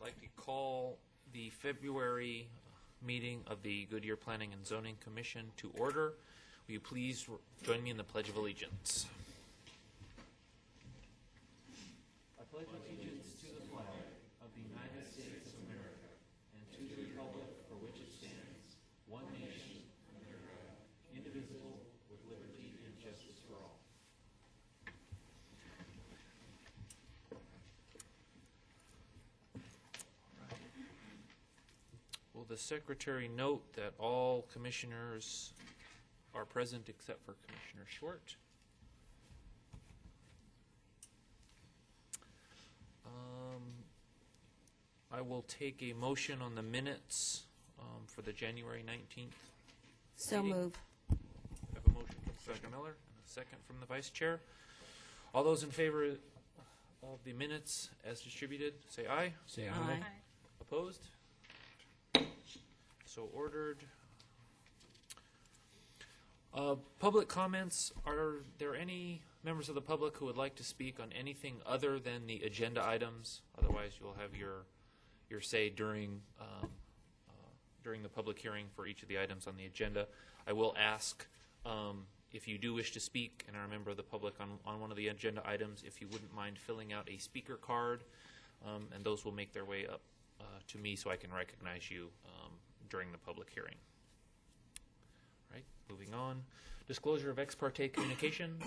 like to call the February meeting of the Goodyear Planning and Zoning Commission to order. Will you please join me in the Pledge of Allegiance? I pledge allegiance to the flag of the United States of America and to the republic for which it stands, one nation, under God, indivisible, with liberty and justice for all. Will the secretary note that all commissioners are present except for Commissioner Short? I will take a motion on the minutes for the January 19th So meeting. move. I have a motion from Secretary Miller and a second from the Vice Chair. All those in favor of the minutes as distributed, say aye. Say Aye. aye. Opposed? So ordered. Public comments. Are there any members of the public who would like to speak on anything other than the agenda items? Otherwise, you'll have your say during the public hearing for each of the items on the agenda. I will ask if you do wish to speak and are a member of the public on one of the agenda items, if you wouldn't mind filling out a speaker card, and those will make their way up to me so I can recognize you during the public hearing. All right, moving on. Disclosure of ex parte communications.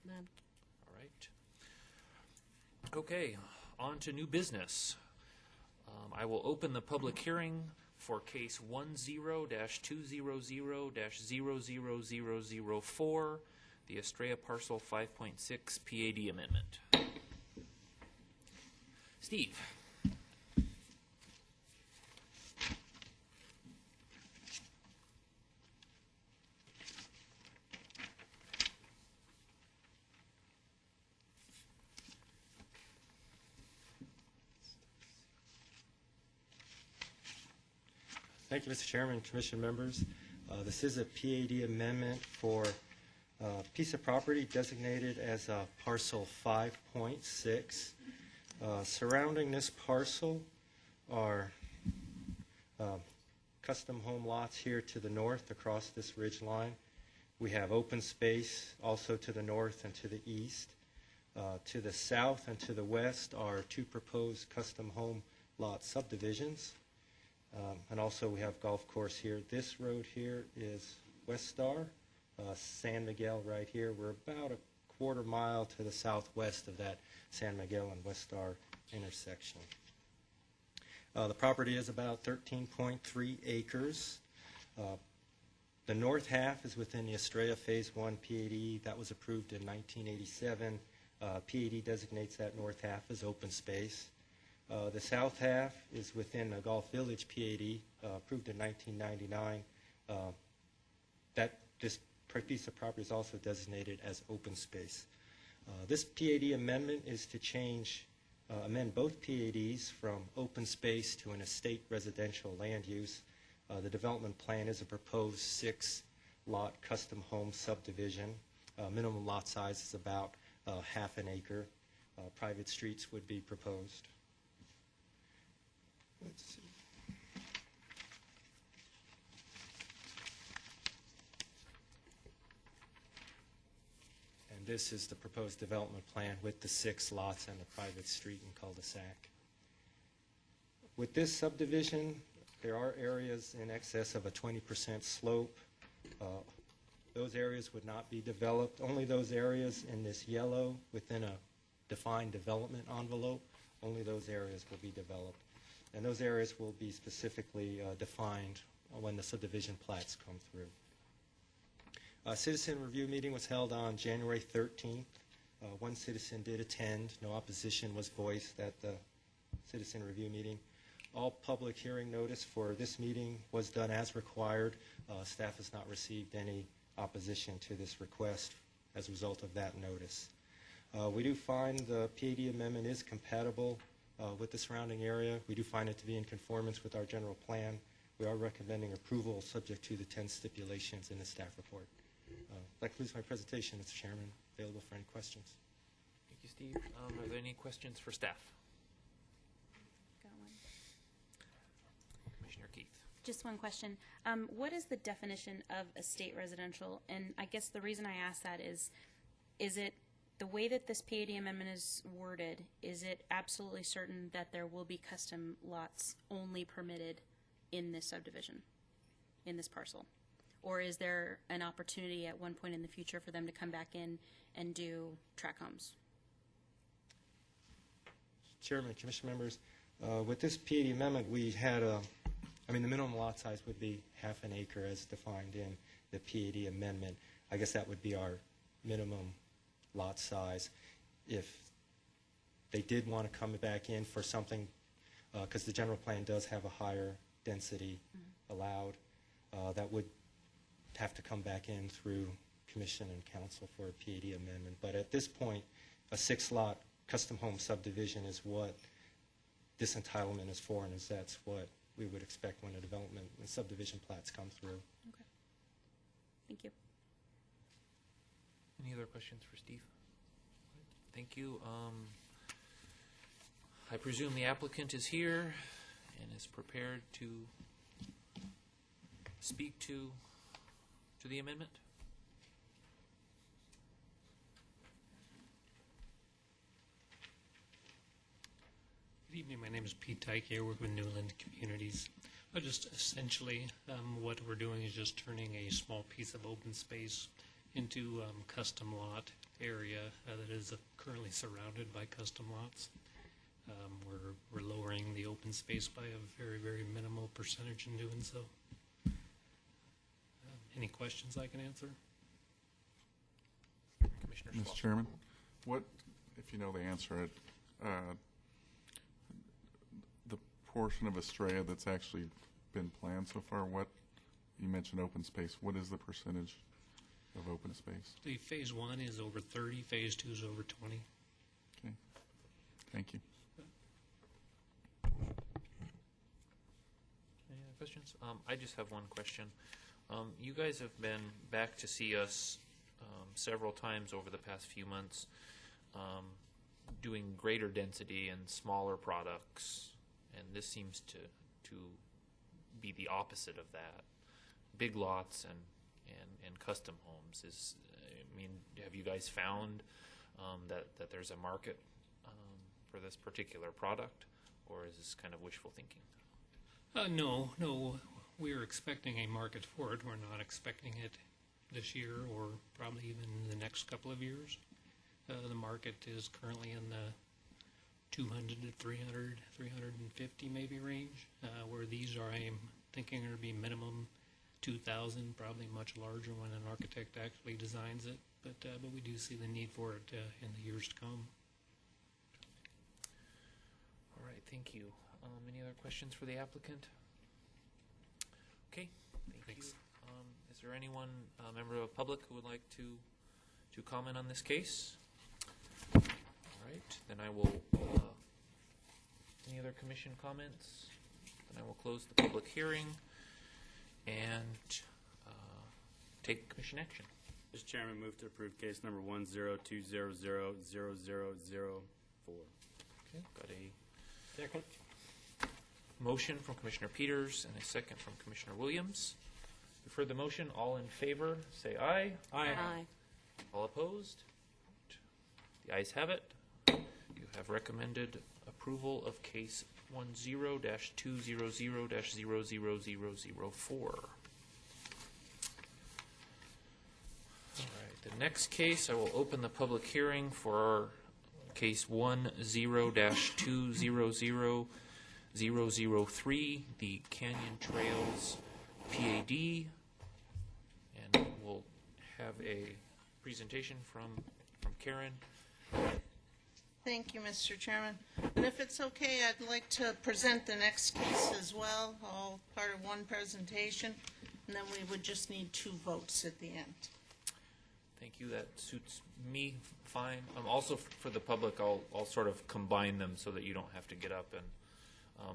None. All right. Okay, on to new business. I will open the public hearing for case 10-200-00004, the Estrella Parcel 5.6 PAD amendment. Steve. Thank you, Mr. Chairman and Commission members. This is a PAD amendment for a piece of property designated as a parcel 5.6. Surrounding this parcel are custom home lots here to the north across this ridge line. We have open space also to the north and to the east. To the south and to the west are two proposed custom home lot subdivisions. And also we have golf course here. This road here is West Star, San Miguel right here. We're about a quarter mile to the southwest of that San Miguel and West Star intersection. The property is about 13.3 acres. The north half is within the Estrella Phase 1 PAD. That was approved in 1987. PAD designates that north half as open space. The south half is within the Gulf Village PAD, approved in 1999. This piece of property is also designated as open space. This PAD amendment is to amend both PADs from open space to an estate residential land use. The development plan is a proposed 6-lot custom home subdivision. Minimum lot size is about half an acre. Private streets would be proposed. Let's see. And this is the proposed development plan with the 6 lots and the private street and cul-de-sac. With this subdivision, there are areas in excess of a 20% slope. Those areas would not be developed. Only those areas in this yellow within a defined development envelope, only those areas will be developed. And those areas will be specifically defined when the subdivision plats come through. A citizen review meeting was held on January 13th. One citizen did attend. No opposition was voiced at the citizen review meeting. All public hearing notice for this meeting was done as required. Staff has not received any opposition to this request as a result of that notice. We do find the PAD amendment is compatible with the surrounding area. We do find it to be in conformance with our general plan. We are recommending approval subject to the 10 stipulations in the staff report. That concludes my presentation, Mr. Chairman. Available for any questions. Thank you, Steve. Are there any questions for staff? Just one question. What is the definition of estate residential? And I guess the reason I ask that is it the way that this PAD amendment is worded, is it absolutely certain that there will be custom lots only permitted in this subdivision, in this parcel? Or is there an opportunity at one point in the future for them to come back in and do tract homes? Chairman, Commission members, with this PAD amendment, we had the minimum lot size would be half an acre as defined in the PAD amendment. I guess that would be our minimum lot size. If they did want to come back in for something, because the general plan does have a higher density allowed, that would have to come back in through Commission and Council for a PAD amendment. But at this point, a 6-lot custom home subdivision is what this entitlement is for, and that's what we would expect when a development and subdivision plats come through. Okay. Thank you. Any other questions for Steve? Thank you. I presume the applicant is here and is prepared to speak to the amendment. Good evening. My name is Pete Tyke. I work with Newland Communities. Just essentially, what we're doing is just turning a small piece of open space into custom lot area that is currently surrounded by custom lots. We're lowering the open space by a very, very minimal percentage in doing so. Any questions I can answer? Commissioner Mr. Schwab. Chairman, what, if you know the answer, the portion of Estrella that's actually been planned so far, what, you mentioned open space, what is the percentage of open space? The phase 1 is over 30, phase 2 is over 20. Okay, thank you. Any other questions? I just have one question. You guys have been back to see us several times over the past few months, doing greater density and smaller products, and this seems to be the opposite of that. Big lots and custom homes is. I mean, have you guys found that there's a market for this particular product, or is this kind of wishful thinking? No. We're expecting a market for it. We're not expecting it this year or probably even in the next couple of years. The market is currently in the 200 to 300, 350 maybe range, where these are, I'm thinking, are going to be minimum 2,000, probably much larger when an architect actually designs it. But we do see the need for it in the years to come. All right, thank you. Any other questions for the applicant? Okay, thanks. Is there anyone, member of the public, who would like to comment on this case? All right, then I will. Any other commission comments? Then I will close the public hearing and take commission action. Mr. Chairman, move to approve case number 102000004. Okay, got a Second. motion from Commissioner Peters and a second from Commissioner Williams. You've heard the motion. All in favor, say aye. Aye. All opposed? The ayes have it. You have recommended approval of case 10-200-00004. All right, the next case, I will open the public hearing for case 10-200-003, the Canyon Trails PAD, and we'll have a presentation from Karen. Thank you, Mr. Chairman. And if it's okay, I'd like to present the next case as well, all part of one presentation, and then we would just need 2 votes at the end. Thank you. That suits me fine. Also, for the public, I'll sort of combine them so that you don't have to get up. And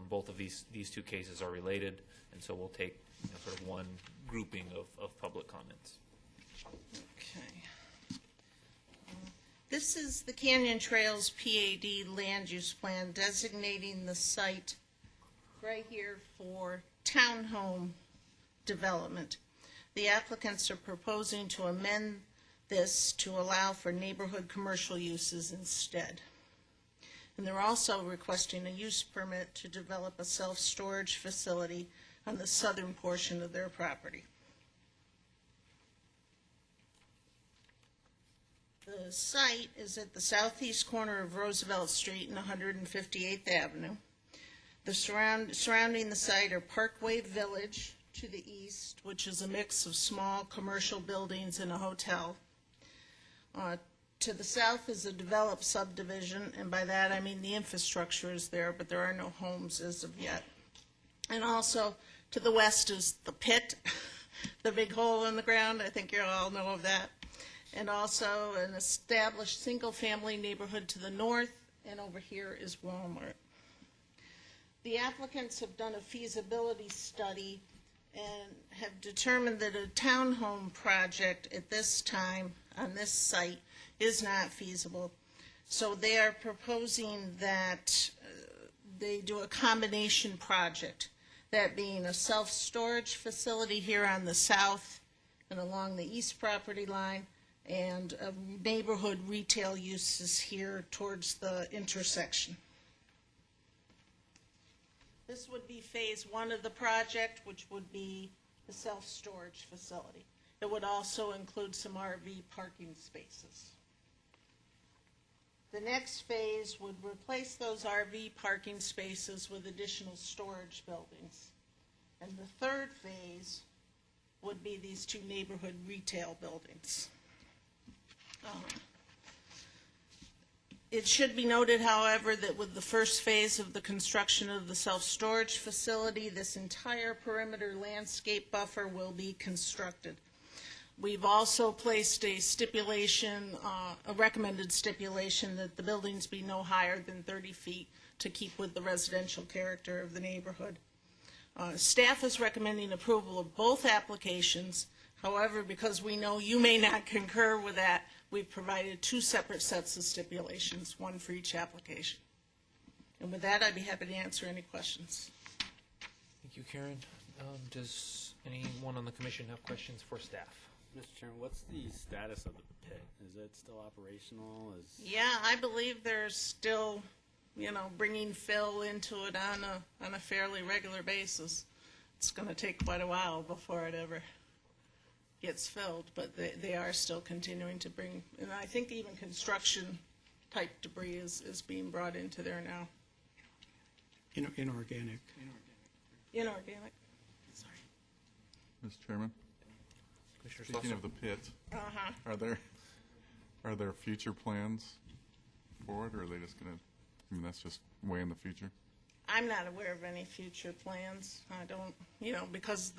both of these 2 cases are related, and so we'll take sort of one grouping of public comments. Okay. This is the Canyon Trails PAD land use plan designating the site right here for townhome development. The applicants are proposing to amend this to allow for neighborhood commercial uses instead. And they're also requesting a use permit to develop a self-storage facility on the southern portion of their property. The site is at the southeast corner of Roosevelt Street and 158th Avenue. The surrounding the site are Parkway Village to the east, which is a mix of small commercial buildings and a hotel. To the south is a developed subdivision, and by that I mean the infrastructure is there, but there are no homes as of yet. And also to the west is the pit, the big hole in the ground. I think you all know of that. And also an established single-family neighborhood to the north, and over here is Walmart. The applicants have done a feasibility study and have determined that a townhome project at this time on this site is not feasible. So they are proposing that they do a combination project, that being a self-storage facility here on the south and along the east property line, and neighborhood retail uses here towards the intersection. This would be phase one of the project, which would be the self-storage facility. It would also include some RV parking spaces. The next phase would replace those RV parking spaces with additional storage buildings. And the third phase would be these two neighborhood retail buildings. It should be noted, however, that with the first phase of the construction of the self-storage facility, this entire perimeter landscape buffer will be constructed. We've also placed a stipulation, a recommended stipulation, that the buildings be no higher than 30 feet to keep with the residential character of the neighborhood. Staff is recommending approval of both applications. However, because we know you may not concur with that, we've provided two separate sets of stipulations, one for each application. And with that, I'd be happy to answer any questions. Thank you, Karen. Does anyone on the commission have questions for staff? Mr. Chairman, what's the status of the pit? Is it still operational? Yeah, I believe they're still, bringing fill into it on a fairly regular basis. It's going to take quite a while before it ever gets filled, but they are still continuing to bring, and I think even construction type debris is being brought into there now. Inorganic. Inorganic. Sorry. Mr. Chairman, Commissioner speaking Slauson? of the pit, Uh-huh. are there future plans for it, or are they just going to, that's just way in the future? I'm not aware of any future plans. I don't, because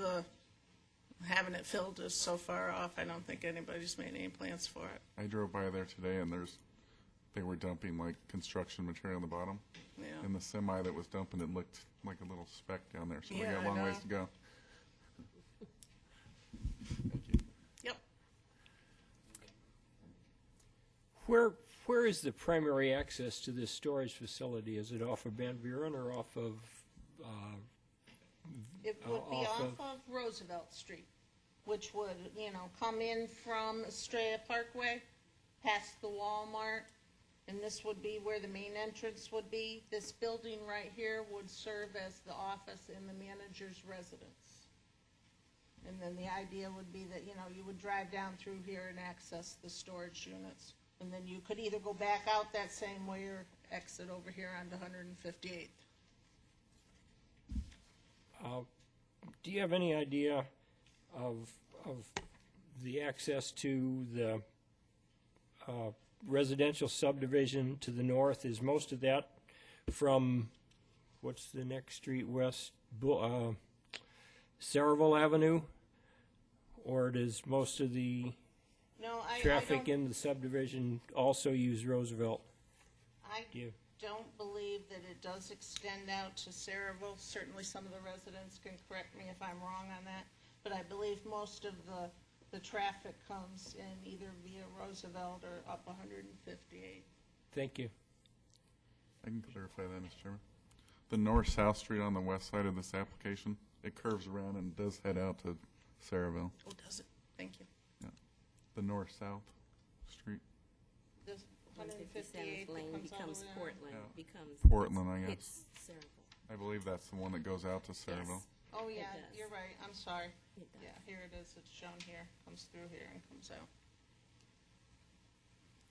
having it filled is so far off, I don't think anybody's made any plans for it. I drove by there today, and they were dumping like construction material on the bottom. Yeah. And the semi that was dumping it looked like a little speck down there, so we Yeah, got a I long ways know. to go. Yep. Where is the primary access to this storage facility? Is it off of Van Buren or off of, It would be off off of Roosevelt Street, which would, come in from Estrella Parkway, past the Walmart, and this would be where the main entrance would be. This building right here would serve as the office and the manager's residence. And then the idea would be that, you would drive down through here and access the storage units. And then you could either go back out that same way or exit over here onto 158th. do you have any idea of the access to the residential subdivision to the north? Is most of that from, what's the next street west, Saraville Avenue? Or does most of the No, I traffic don't, in the subdivision also use Roosevelt? I Do you- don't believe that it does extend out to Saraville. Certainly some of the residents can correct me if I'm wrong on that, but I believe most of the traffic comes in either via Roosevelt or up 158. Thank you. I can clarify that, Mr. Chairman. The north-south street on the west side of this application, It curves around and does head out to Saraville, Oh, does it? Thank you. the north-south street. Does 157th 158 Lane that comes all becomes the way down? Portland, Yeah. becomes. Portland, I guess. It's Saraville. I believe that's the one that goes out to Saraville. Oh, yeah, does. you're right, I'm sorry. It does. Yeah, here it is, it's shown here, comes through here and comes out.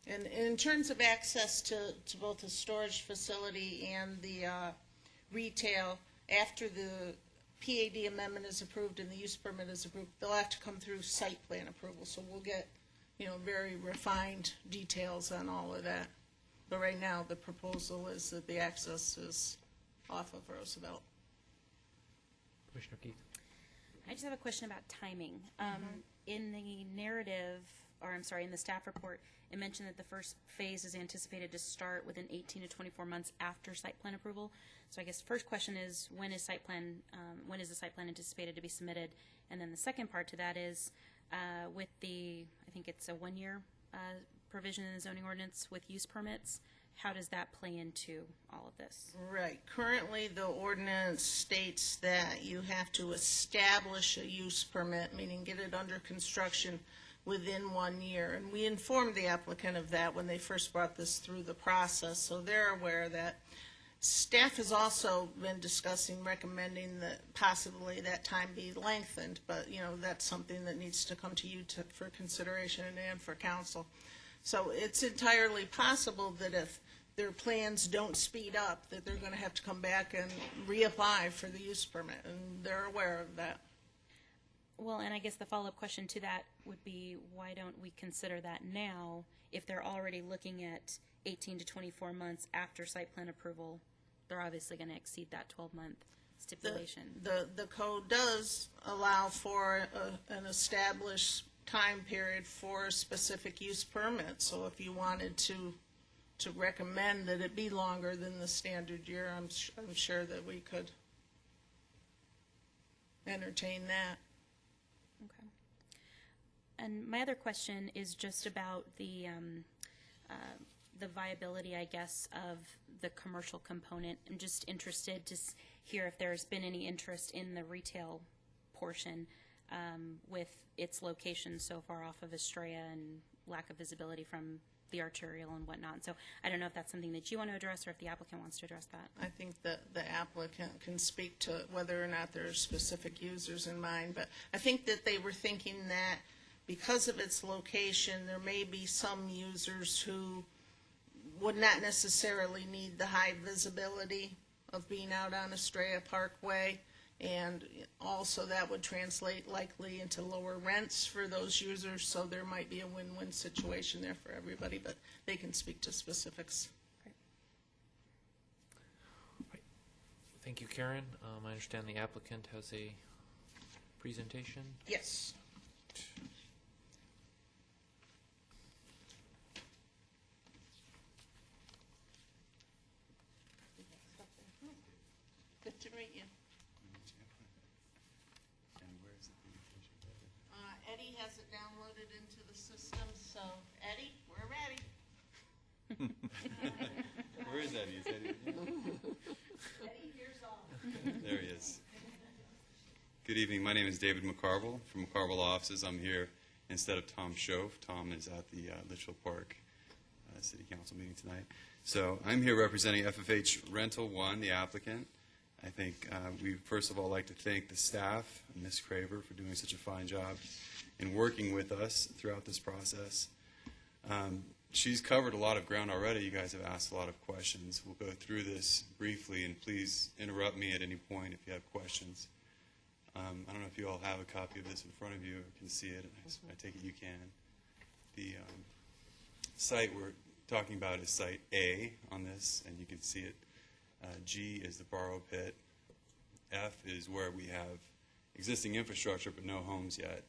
And in terms of access to both the storage facility and the retail, after the PAD amendment is approved and the use permit is approved, they'll have to come through site plan approval, so we'll get, very refined details on all of that. But right now, the proposal is that the access is off of Roosevelt. Commissioner Keith? I just have a question about timing. In the narrative, or I'm sorry, in the staff report, it mentioned that the first phase is anticipated to start within 18 to 24 months after site plan approval. So I guess the first question is, when is the site plan anticipated to be submitted? And then the second part to that is, with I think it's a 1-year provision in the zoning ordinance with use permits, how does that play into all of this? Right. Currently, the ordinance states that you have to establish a use permit, meaning get it under construction within 1 year. And we informed the applicant of that when they first brought this through the process, so they're aware of that. Staff has also been discussing, recommending that possibly that time be lengthened, but, that's something that needs to come to you for consideration and for council. So it's entirely possible that if their plans don't speed up, that they're going to have to come back and reapply for the use permit, and they're aware of that. Well, and I guess the follow-up question to that would be, why don't we consider that now if they're already looking at 18 to 24 months after site plan approval? They're obviously going to exceed that 12-month stipulation. The code does allow for an established time period for a specific use permit. So if you wanted to recommend that it be longer than the standard year, I'm sure that we could entertain that. Okay. And my other question is just about the viability, I guess, of the commercial component. I'm just interested to hear if there's been any interest in the retail portion with its location so far off of Estrella and lack of visibility from the arterial and whatnot. So I don't know if that's something that you want to address or if the applicant wants to address that. I think that the applicant can speak to whether or not there are specific users in mind, but I think that they were thinking that because of its location, there may be some users who would not necessarily need the high visibility of being out on Estrella Parkway, and also that would translate likely into lower rents for those users, so there might be a win-win situation there for everybody, but they can speak to specifics. Thank you, Karen. I understand the applicant has a presentation. Yes. Good to meet you. Eddie has it downloaded into the system, so Eddie, we're ready. Where is Eddie? Is Eddie? Eddie, here's all. There he is. Good evening. My name is David McCarville from McCarville Offices. I'm here instead of Tom Schoaf. Tom is at the Litchfield Park City Council meeting tonight. So I'm here representing FFH Rental One, the applicant. I think we first of all like to thank the staff, Ms. Craver, for doing such a fine job in working with us throughout this process. She's covered a lot of ground already. You guys have asked a lot of questions. We'll go through this briefly, and please interrupt me at any point if you have questions. I don't know if you all have a copy of this in front of you or can see it. I take it you can. The site we're talking about is Site A on this, and you can see it. G is the borrow pit. F is where we have existing infrastructure but no homes yet.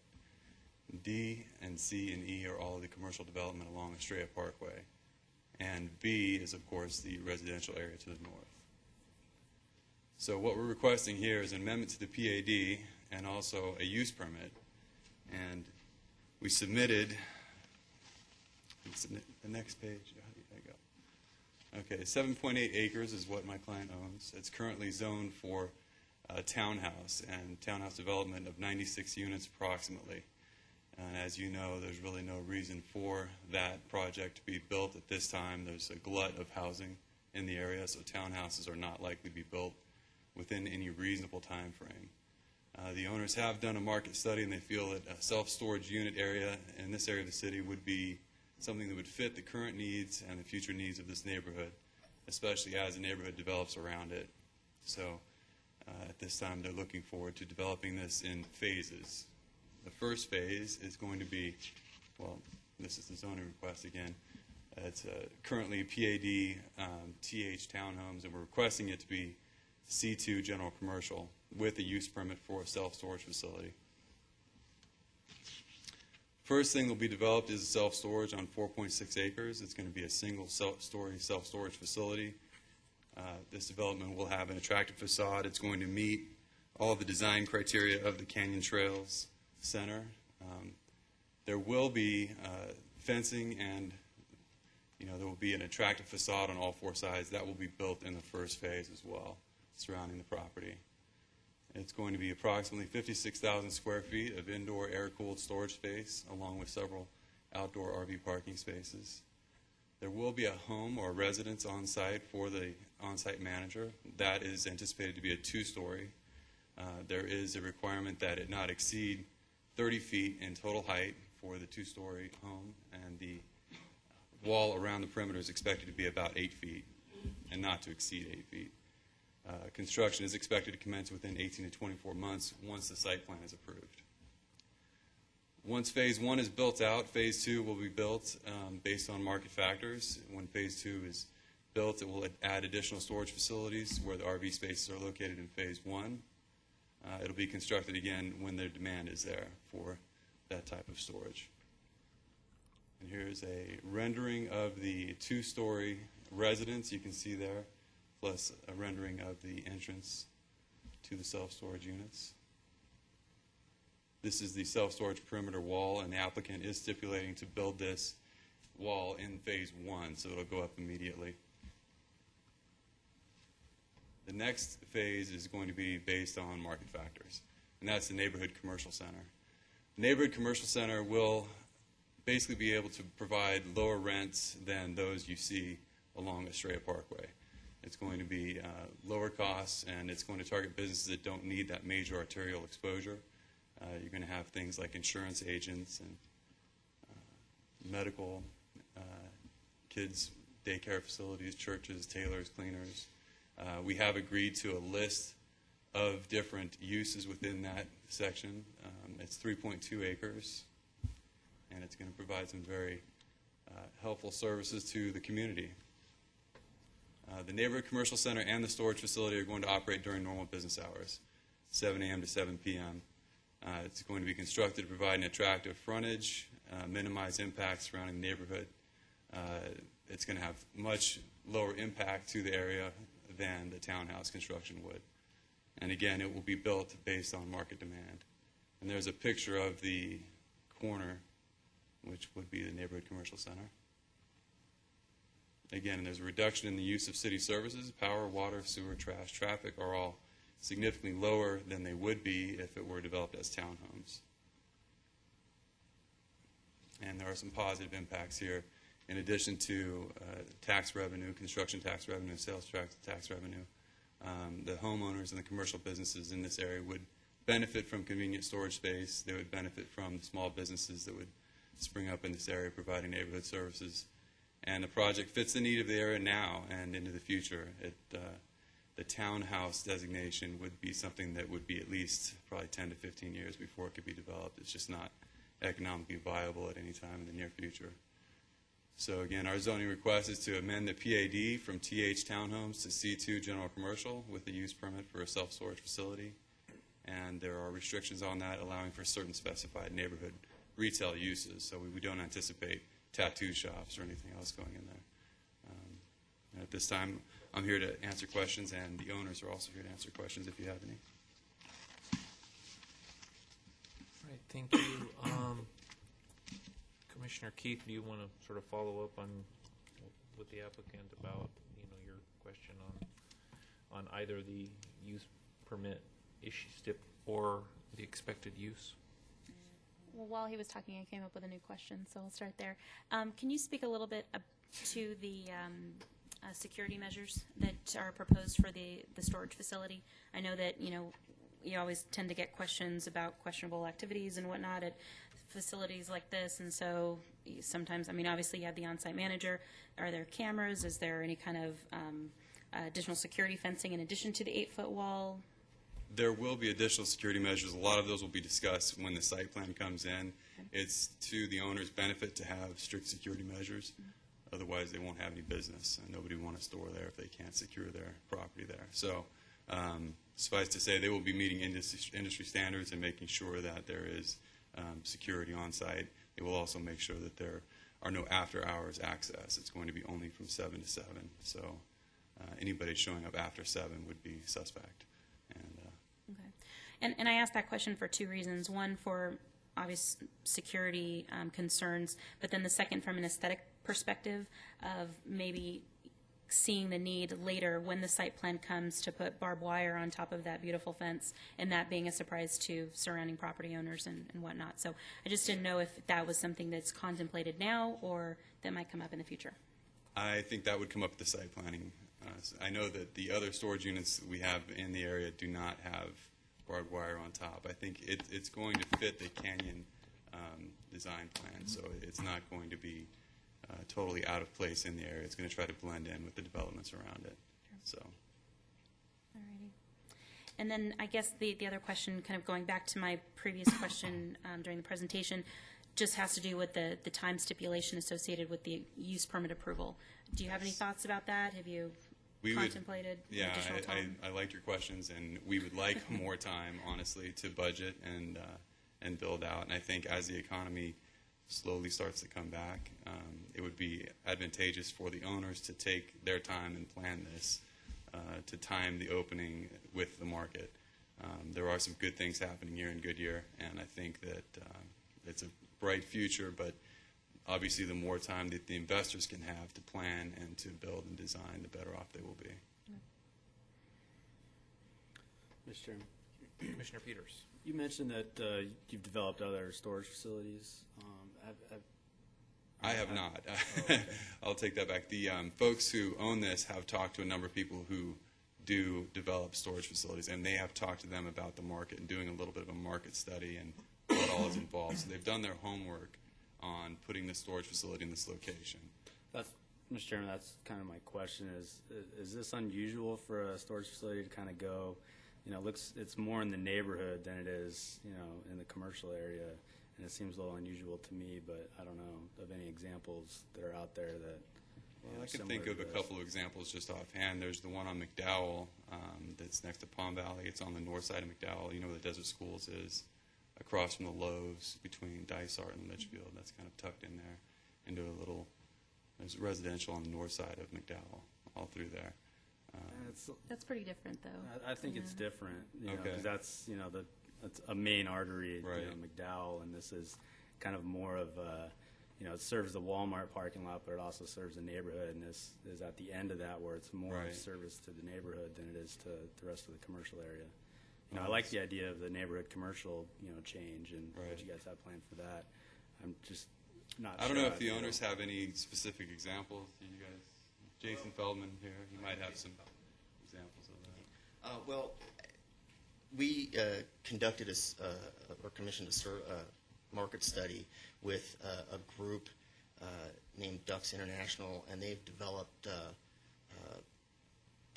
D and C and E are all of the commercial development along Estrella Parkway. And B is, of course, the residential area to the north. So what we're requesting here is an amendment to the PAD and also a use permit. And we submitted, the next page, how do I go? Okay, 7.8 acres is what my client owns. It's currently zoned for townhouse and townhouse development of 96 units approximately. And as you know, there's really no reason for that project to be built at this time. There's a glut of housing in the area, so townhouses are not likely to be built within any reasonable time frame. The owners have done a market study, and they feel that a self-storage unit area in this area of the city would be something that would fit the current needs and the future needs of this neighborhood, especially as the neighborhood develops around it. So at this time, they're looking forward to developing this in phases. The first phase is going to be, well, this is the zoning request again. It's currently PAD TH townhomes, and we're requesting it to be C2 general commercial with a use permit for a self-storage facility. First thing that will be developed is self-storage on 4.6 acres. It's going to be a single-story self-storage facility. This development will have an attractive facade. It's going to meet all the design criteria of the Canyon Trails Center. There will be fencing, and there will be an attractive facade on all four sides. That will be built in the first phase as well, surrounding the property. It's going to be approximately 56,000 square feet of indoor air-cooled storage space, along with several outdoor RV parking spaces. There will be a home or a residence on site for the on-site manager. That is anticipated to be a two-story. There is a requirement that it not exceed 30 feet in total height for the two-story home, and the wall around the perimeter is expected to be about 8 feet and not to exceed 8 feet. Construction is expected to commence within 18 to 24 months once the site plan is approved. Once Phase 1 is built out, Phase 2 will be built based on market factors. When Phase 2 is built, it will add additional storage facilities where the RV spaces are located in Phase 1. It'll be constructed again when their demand is there for that type of storage. And here's a rendering of the two-story residence you can see there, plus a rendering of the entrance to the self-storage units. This is the self-storage perimeter wall, and the applicant is stipulating to build this wall in Phase 1, so it'll go up immediately. The next phase is going to be based on market factors, and that's the Neighborhood Commercial Center. The Neighborhood Commercial Center will basically be able to provide lower rents than those you see along Estrella Parkway. It's going to be lower costs, and it's going to target businesses that don't need that major arterial exposure. You're going to have things like insurance agents and medical, kids' daycare facilities, churches, tailors, cleaners. We have agreed to a list of different uses within that section. It's 3.2 acres, and it's going to provide some very helpful services to the community. The Neighborhood Commercial Center and the storage facility are going to operate during normal business hours, 7 a.m. to 7 p.m. It's going to be constructed to provide an attractive frontage, minimize impacts surrounding the neighborhood. It's going to have much lower impact to the area than the townhouse construction would. And again, it will be built based on market demand. And there's a picture of the corner, which would be the Neighborhood Commercial Center. Again, there's a reduction in the use of city services. Power, water, sewer, trash, traffic are all significantly lower than they would be if it were developed as townhomes. And there are some positive impacts here in addition to tax revenue, construction tax revenue, sales tax revenue. The homeowners and the commercial businesses in this area would benefit from convenient storage space. They would benefit from the small businesses that would spring up in this area providing neighborhood services. And the project fits the need of the area now and into the future. The townhouse designation would be something that would be at least probably 10 to 15 years before it could be developed. It's just not economically viable at any time in the near future. So again, our zoning request is to amend the PAD from TH townhomes to C2 general commercial with the use permit for a self-storage facility. And there are restrictions on that allowing for certain specified neighborhood retail uses. So we don't anticipate tattoo shops or anything else going in there. At this time, I'm here to answer questions, and the owners are also here to answer questions if you have any. All right, thank you. Commissioner Keith, do you want to sort of follow up on with the applicant about your question on either the use permit or the expected use? Well, while he was talking, I came up with a new question, so I'll start there. Can you speak a little bit to the security measures that are proposed for the storage facility? I know that, you always tend to get questions about questionable activities and whatnot at facilities like this, and so sometimes, obviously you have the on-site manager. Are there cameras? Is there any kind of additional security fencing in addition to the 8-foot wall? There will be additional security measures. A lot of those will be discussed when the site plan comes in. It's to the owner's benefit to have strict security measures. Otherwise, they won't have any business, and nobody will want to store there if they can't secure their property there. So suffice to say, they will be meeting industry standards and making sure that there is security on site. They will also make sure that there are no after-hours access. It's going to be only from 7 to 7. So anybody showing up after 7 would be suspect. Okay. And I asked that question for two reasons. One, for obvious security concerns, but then the second from an aesthetic perspective of maybe seeing the need later when the site plan comes to put barbed wire on top of that beautiful fence, and that being a surprise to surrounding property owners and whatnot. So I just didn't know if that was something that's contemplated now or that might come up in the future. I think that would come up with the site planning. I know that the other storage units that we have in the area do not have barbed wire on top. I think it's going to fit the canyon design plan, so it's not going to be totally out of place in the area. It's going to try to blend in with the developments around it. So. Alrighty. And then I guess the other question, kind of going back to my previous question during the presentation, just has to do with the time stipulation associated with the use permit approval. Do you have any thoughts about that? Have you contemplated additional time? I liked your questions, and we would like more time, honestly, to budget and build out. And I think as the economy slowly starts to come back, it would be advantageous for the owners to take their time and plan this to time the opening with the market. There are some good things happening here in Goodyear, and I think that it's a bright future, but obviously the more time that the investors can have to plan and to build and design, the better off they will be. Mr. Chairman, Commissioner Peters. you mentioned that you've developed other storage facilities. I have not. okay. I'll take that back. The folks who own this have talked to a number of people who do develop storage facilities, and they have talked to them about the market and doing a little bit of a market study and what all is involved. So they've done their homework on putting the storage facility in this location. Mr. Chairman, that's kind of my question. Is this unusual for a storage facility to kind of go, it's more in the neighborhood than it is, in the commercial area, and it seems a little unusual to me, but I don't know of any examples that are out there that. Well, I can think of a couple of examples just offhand. There's the one on McDowell that's next to Palm Valley. It's on the north side of McDowell. You know where the Desert Schools is, across from the Lowe's between Dysart and Litchfield. That's kind of tucked in there into a little. There's residential on the north side of McDowell, all through there. That's pretty different, though. I think it's different, Okay. because that's that's a main artery, Right. McDowell, and this is kind of more of a, it serves the Walmart parking lot, but it also serves the neighborhood, and this is at the end of that where it's more Right. of service to the neighborhood than it is to the rest of the commercial area. I Oh, like the idea of the neighborhood commercial, change and Right. what you guys have planned for that. I'm just not I don't sure know if the feel. owners have any specific examples. Do you guys? Jason Feldman here. He might have some examples of that. Well, we conducted or commissioned a market study with a group named Ducks International, and they've developed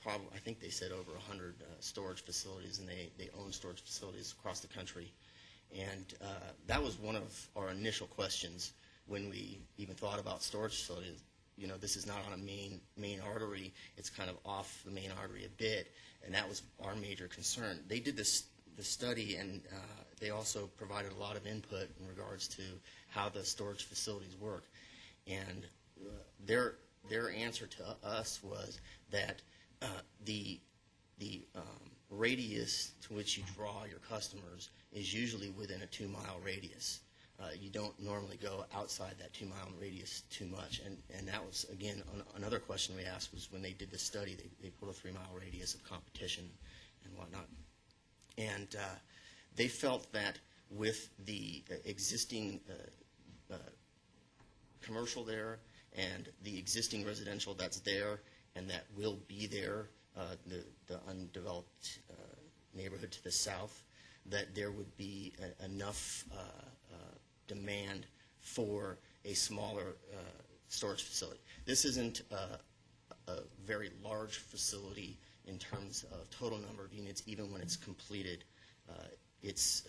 I think they said over 100 storage facilities, and they own storage facilities across the country. And that was one of our initial questions when we even thought about storage facilities. This is not on a main artery. It's kind of off the main artery a bit, and that was our major concern. They did the study, and they also provided a lot of input in regards to how the storage facilities work. And their answer to us was that the radius to which you draw your customers is usually within a 2-mile radius. You don't normally go outside that 2-mile radius too much. And that was, again, another question we asked was when they did the study, they put a 3-mile radius of competition and whatnot. And they felt that with the existing commercial there and the existing residential that's there and that will be there, the undeveloped neighborhood to the south, that there would be enough demand for a smaller storage facility. This isn't a very large facility in terms of total number of units, even when it's completed. It's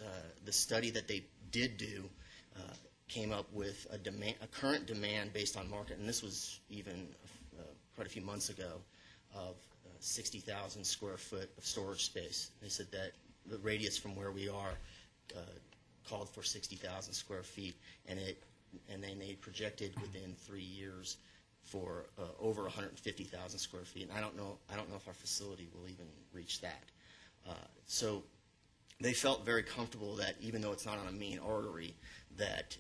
the study that they did do came up with a current demand based on market, and this was even quite a few months ago, of 60,000 square foot of storage space. They said that the radius from where we are called for 60,000 square feet, and then they projected within 3 years for over 150,000 square feet. And I don't know if our facility will even reach that. So they felt very comfortable that even though it's not on a main artery, that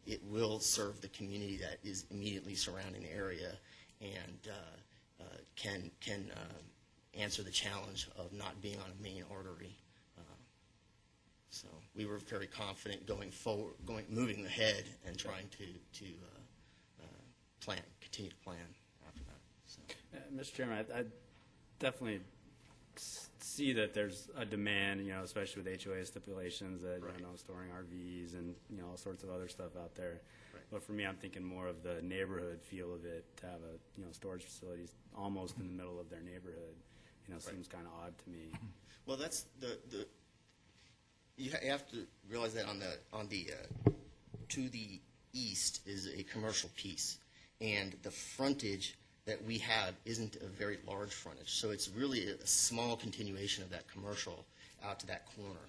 it will serve the community that is immediately surrounding the area and can answer the challenge of not being on a main artery. So we were very confident going forward, moving ahead and trying to continue to plan after that. So. Mr. Chairman, I definitely see that there's a demand, especially with HOA stipulations that, Right. storing RVs and, all sorts of other stuff out there. Right. But for me, I'm thinking more of the neighborhood feel of it, to have a, storage facilities almost in the middle of their neighborhood, seems kind of odd to me. Well, that's you have to realize that on the to the east is a commercial piece, and the frontage that we have isn't a very large frontage, so it's really a small continuation of that commercial out to that corner.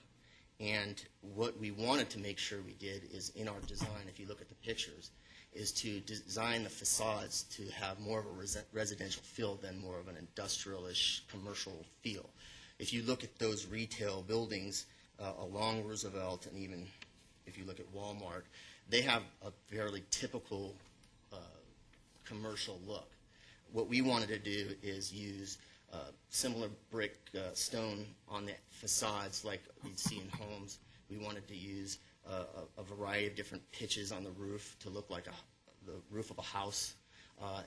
And what we wanted to make sure we did is in our design, if you look at the pictures, is to design the facades to have more of a residential feel than more of an industrial-ish commercial feel. If you look at those retail buildings along Roosevelt, and even if you look at Walmart, they have a fairly typical commercial look. What we wanted to do is use similar brick stone on the facades like you'd see in homes. We wanted to use a variety of different pitches on the roof to look like the roof of a house,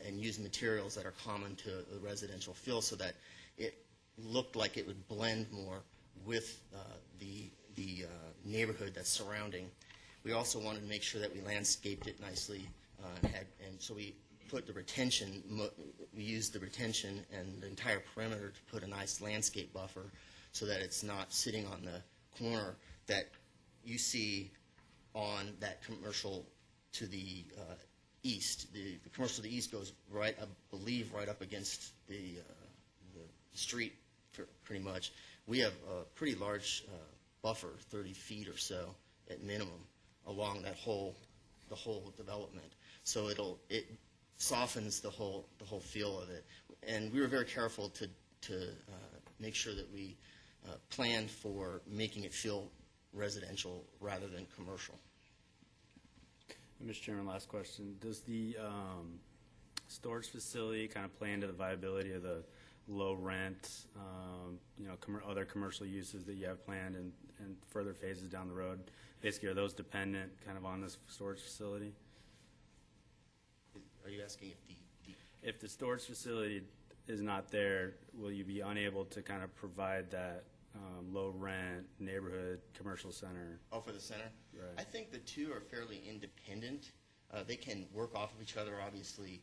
and use materials that are common to the residential feel so that it looked like it would blend more with the neighborhood that's surrounding. We also wanted to make sure that we landscaped it nicely, and so we put the retention, we used the retention and the entire perimeter to put a nice landscape buffer so that it's not sitting on the corner that you see on that commercial to the east. The commercial to the east goes right, I believe, right up against the street pretty much. We have a pretty large buffer, 30 feet or so at minimum, along the whole development. So it softens the whole feel of it. And we were very careful to make sure that we planned for making it feel residential rather than commercial. Mr. Chairman, last question. Does the storage facility kind of play into the viability of the low rent, other commercial uses that you have planned in further phases down the road? Basically, are those dependent kind of on this storage facility? Are you asking if the storage facility is not there, will you be unable to kind of provide that low rent neighborhood commercial center? Oh, for the center? Right. I think the two are fairly independent. They can work off of each other. Obviously,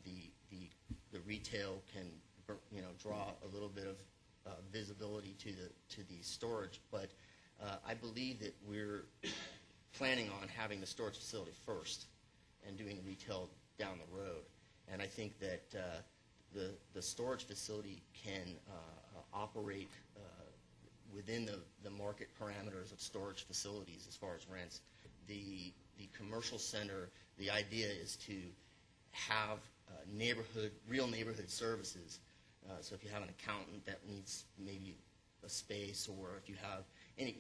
the retail can draw a little bit of visibility to the storage, but I believe that we're planning on having the storage facility first and doing retail down the road. And I think that the storage facility can operate within the market parameters of storage facilities as far as rents. The commercial center, the idea is to have real neighborhood services. So if you have an accountant that needs maybe a space, or if you have any,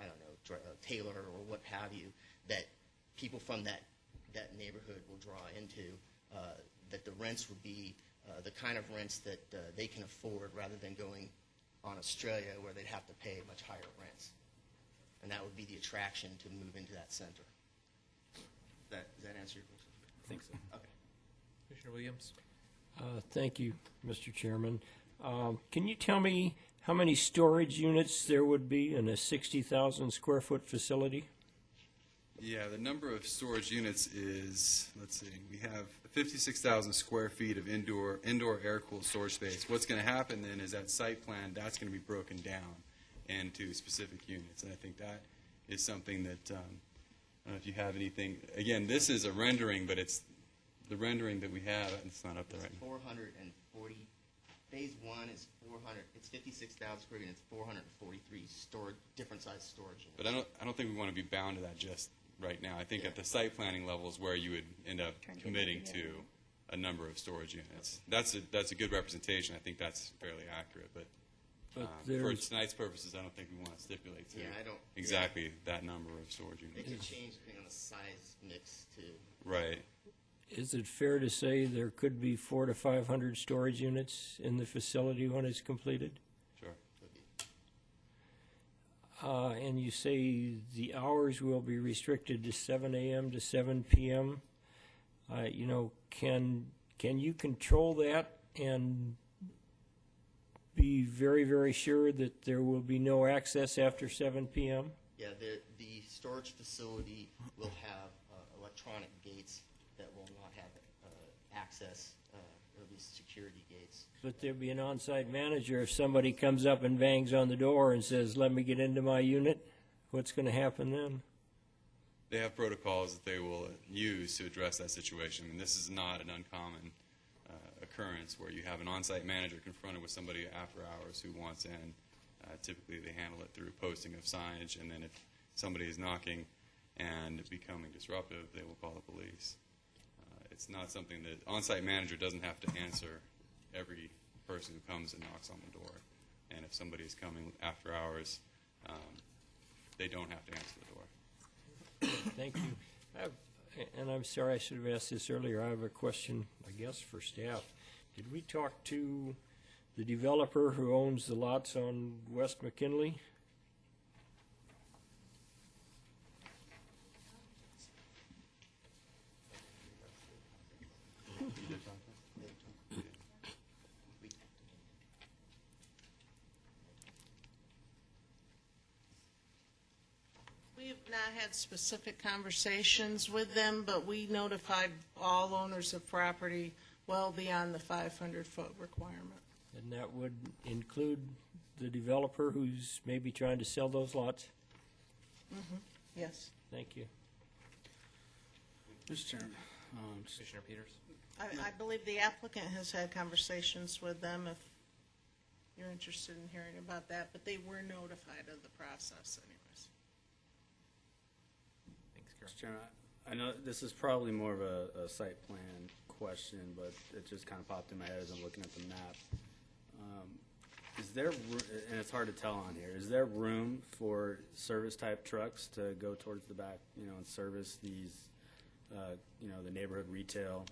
I don't know, a tailor or what have you, that people from that neighborhood will draw into, that the rents would be the kind of rents that they can afford rather than going on Australia where they'd have to pay much higher rents. And that would be the attraction to move into that center. Does that answer your question? I think so. Okay. Commissioner Williams? Thank you, Mr. Chairman. Can you tell me how many storage units there would be in a 60,000 square foot facility? Yeah, the number of storage units is, let's see, we have 56,000 square feet of indoor air-cooled storage space. What's going to happen then is that site plan, that's going to be broken down into specific units. And I think that is something that, I don't know if you have anything, again, this is a rendering, but it's the rendering that we have, it's not up there right now. 440, phase one is 400, it's 56,000 square feet, and it's 443 different size storage units. But I don't think we want to be bound to that just right now. I think at the site planning level is where you would end up committing to a number of storage units. That's a good representation. I think that's fairly accurate. But for tonight's purposes, I don't think we want to stipulate to exactly that number of storage units. It could change depending on the size mix too. Right. Is it fair to say there could be 400 to 500 storage units in the facility when it's completed? Sure. And you say the hours will be restricted to 7 a.m. to 7 p.m. Can you control that and be very, very sure that there will be no access after 7 p.m.? Yeah, the storage facility will have electronic gates that will not have access, or these security gates. But there'll be an on-site manager if somebody comes up and bangs on the door and says, "Let me get into my unit." What's going to happen then? They have protocols that they will use to address that situation. And this is not an uncommon occurrence where you have an on-site manager confronted with somebody after hours who wants in. Typically, they handle it through posting of signage, and then if somebody is knocking and becoming disruptive, they will call the police. It's not something that on-site manager doesn't have to answer every person who comes and knocks on the door. And if somebody is coming after hours, they don't have to answer the door. Thank you. And I'm sorry, I should have asked this earlier. I have a question, I guess, for staff. Did we talk to the developer who owns the lots on West McKinley? We have not had specific conversations with them, but we notified all owners of property well beyond the 500-foot requirement. And that would include the developer who's maybe trying to sell those lots? Yes. Thank you. Mr. Chairman. Commissioner Peters? I believe the applicant has had conversations with them if you're interested in hearing about that, but they were notified of the process anyways. Thanks, Karen. Mr. Chairman, I know this is probably more of a site plan question, but it just kind of popped in my head as I'm looking at the map. Is there, and it's hard to tell on here, is there room for service-type trucks to go towards the back, and service these, the neighborhood retail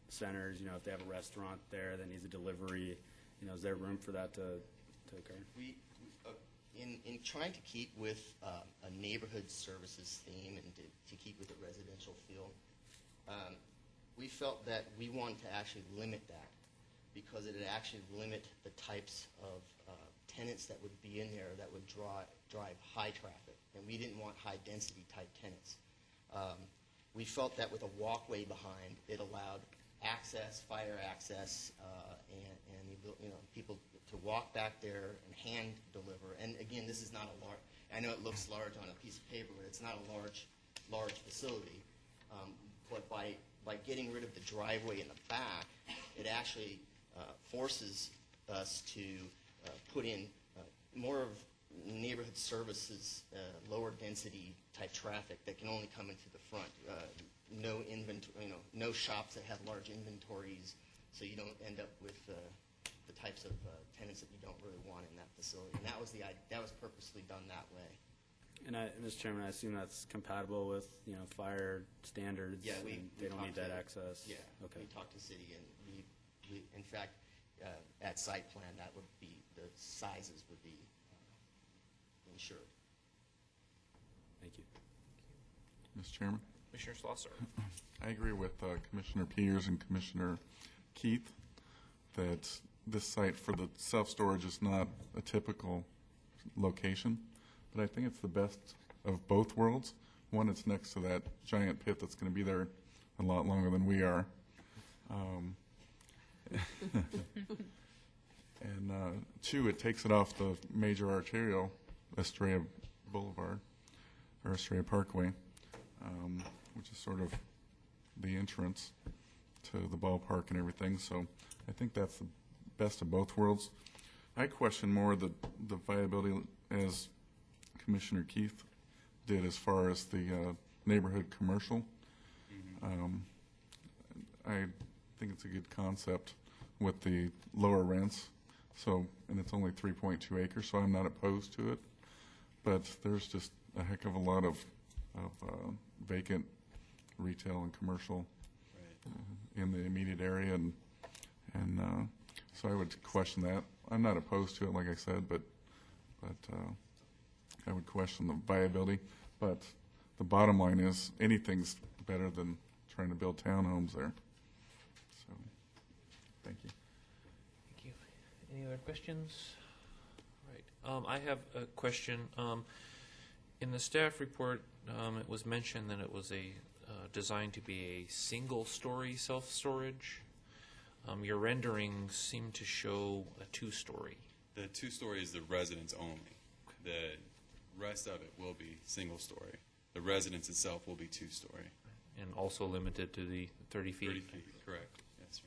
centers? If they have a restaurant there that needs a delivery, is there room for that to occur? In trying to keep with a neighborhood services theme and to keep with a residential feel, we felt that we wanted to actually limit that because it would actually limit the types of tenants that would be in there that would drive high traffic, and we didn't want high-density type tenants. We felt that with a walkway behind, it allowed access, fire access, and people to walk back there and hand deliver. And again, this is not a large. I know it looks large on a piece of paper, but it's not a large facility. But by getting rid of the driveway in the back, it actually forces us to put in more of neighborhood services, lower density type traffic that can only come into the front. No inventory, no shops that have large inventories, so you don't end up with the types of tenants that you don't really want in that facility. And that was purposely done that way. And Mr. Chairman, I assume that's compatible with, fire standards? Yeah, they don't need that access? Yeah. Okay. We talked to city, and we in fact, at site plan, that would be the sizes would be ensured. Thank you. Mr. Chairman? Commissioner Slosser. I agree with Commissioner Peters and Commissioner Keith that this site for the self-storage is not a typical location, but I think it's the best of both worlds. One, it's next to that giant pit that's going to be there a lot longer than we are. And two, it takes it off the major arterial, Estrella Boulevard, or Estrella Parkway, which is sort of the entrance to the ballpark and everything. So I think that's the best of both worlds. I question more the viability, as Commissioner Keith did, as far as the neighborhood commercial. I think it's a good concept with the lower rents. So, and it's only 3.2 acres, so I'm not opposed to it. But there's just a heck of a lot of vacant retail and commercial in the immediate area, and so I would question that. I'm not opposed to it, like I said, but I would question the viability. But the bottom line is anything's better than trying to build townhomes there. So, thank you. Thank you. Any other questions? Right. I have a question. In the staff report, it was mentioned that it was designed to be a single-story self-storage. Your renderings seem to show a two-story. The two-story is the residence only. The rest of it will be single-story. The residence itself will be two-story. And also limited to the 30 feet? 30 feet, correct. Yes, sir.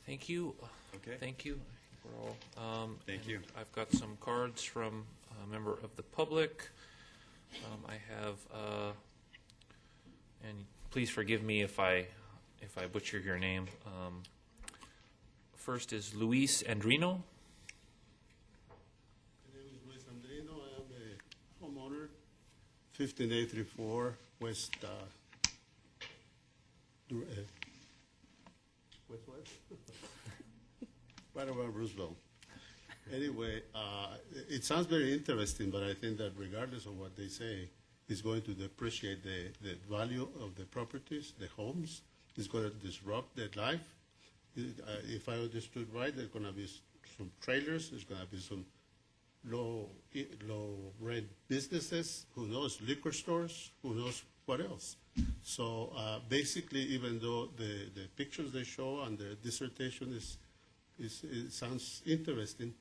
Thank you. Okay. Thank you. We're all, Thank you. I've got some cards from a member of the public. I have, and please forgive me if I butcher your name. First is Luis Andrino. My name is Luis Andrino. I am a homeowner, 15834 West, West what? Right around Roosevelt. Anyway, it sounds very interesting, but I think that regardless of what they say, it's going to depreciate the value of the properties, the homes. It's going to disrupt their life. If I understood right, there's going to be some trailers. There's going to be some low rent businesses. Who knows? Liquor stores. Who knows what else? So basically, even though the pictures they show and the dissertation it sounds interesting,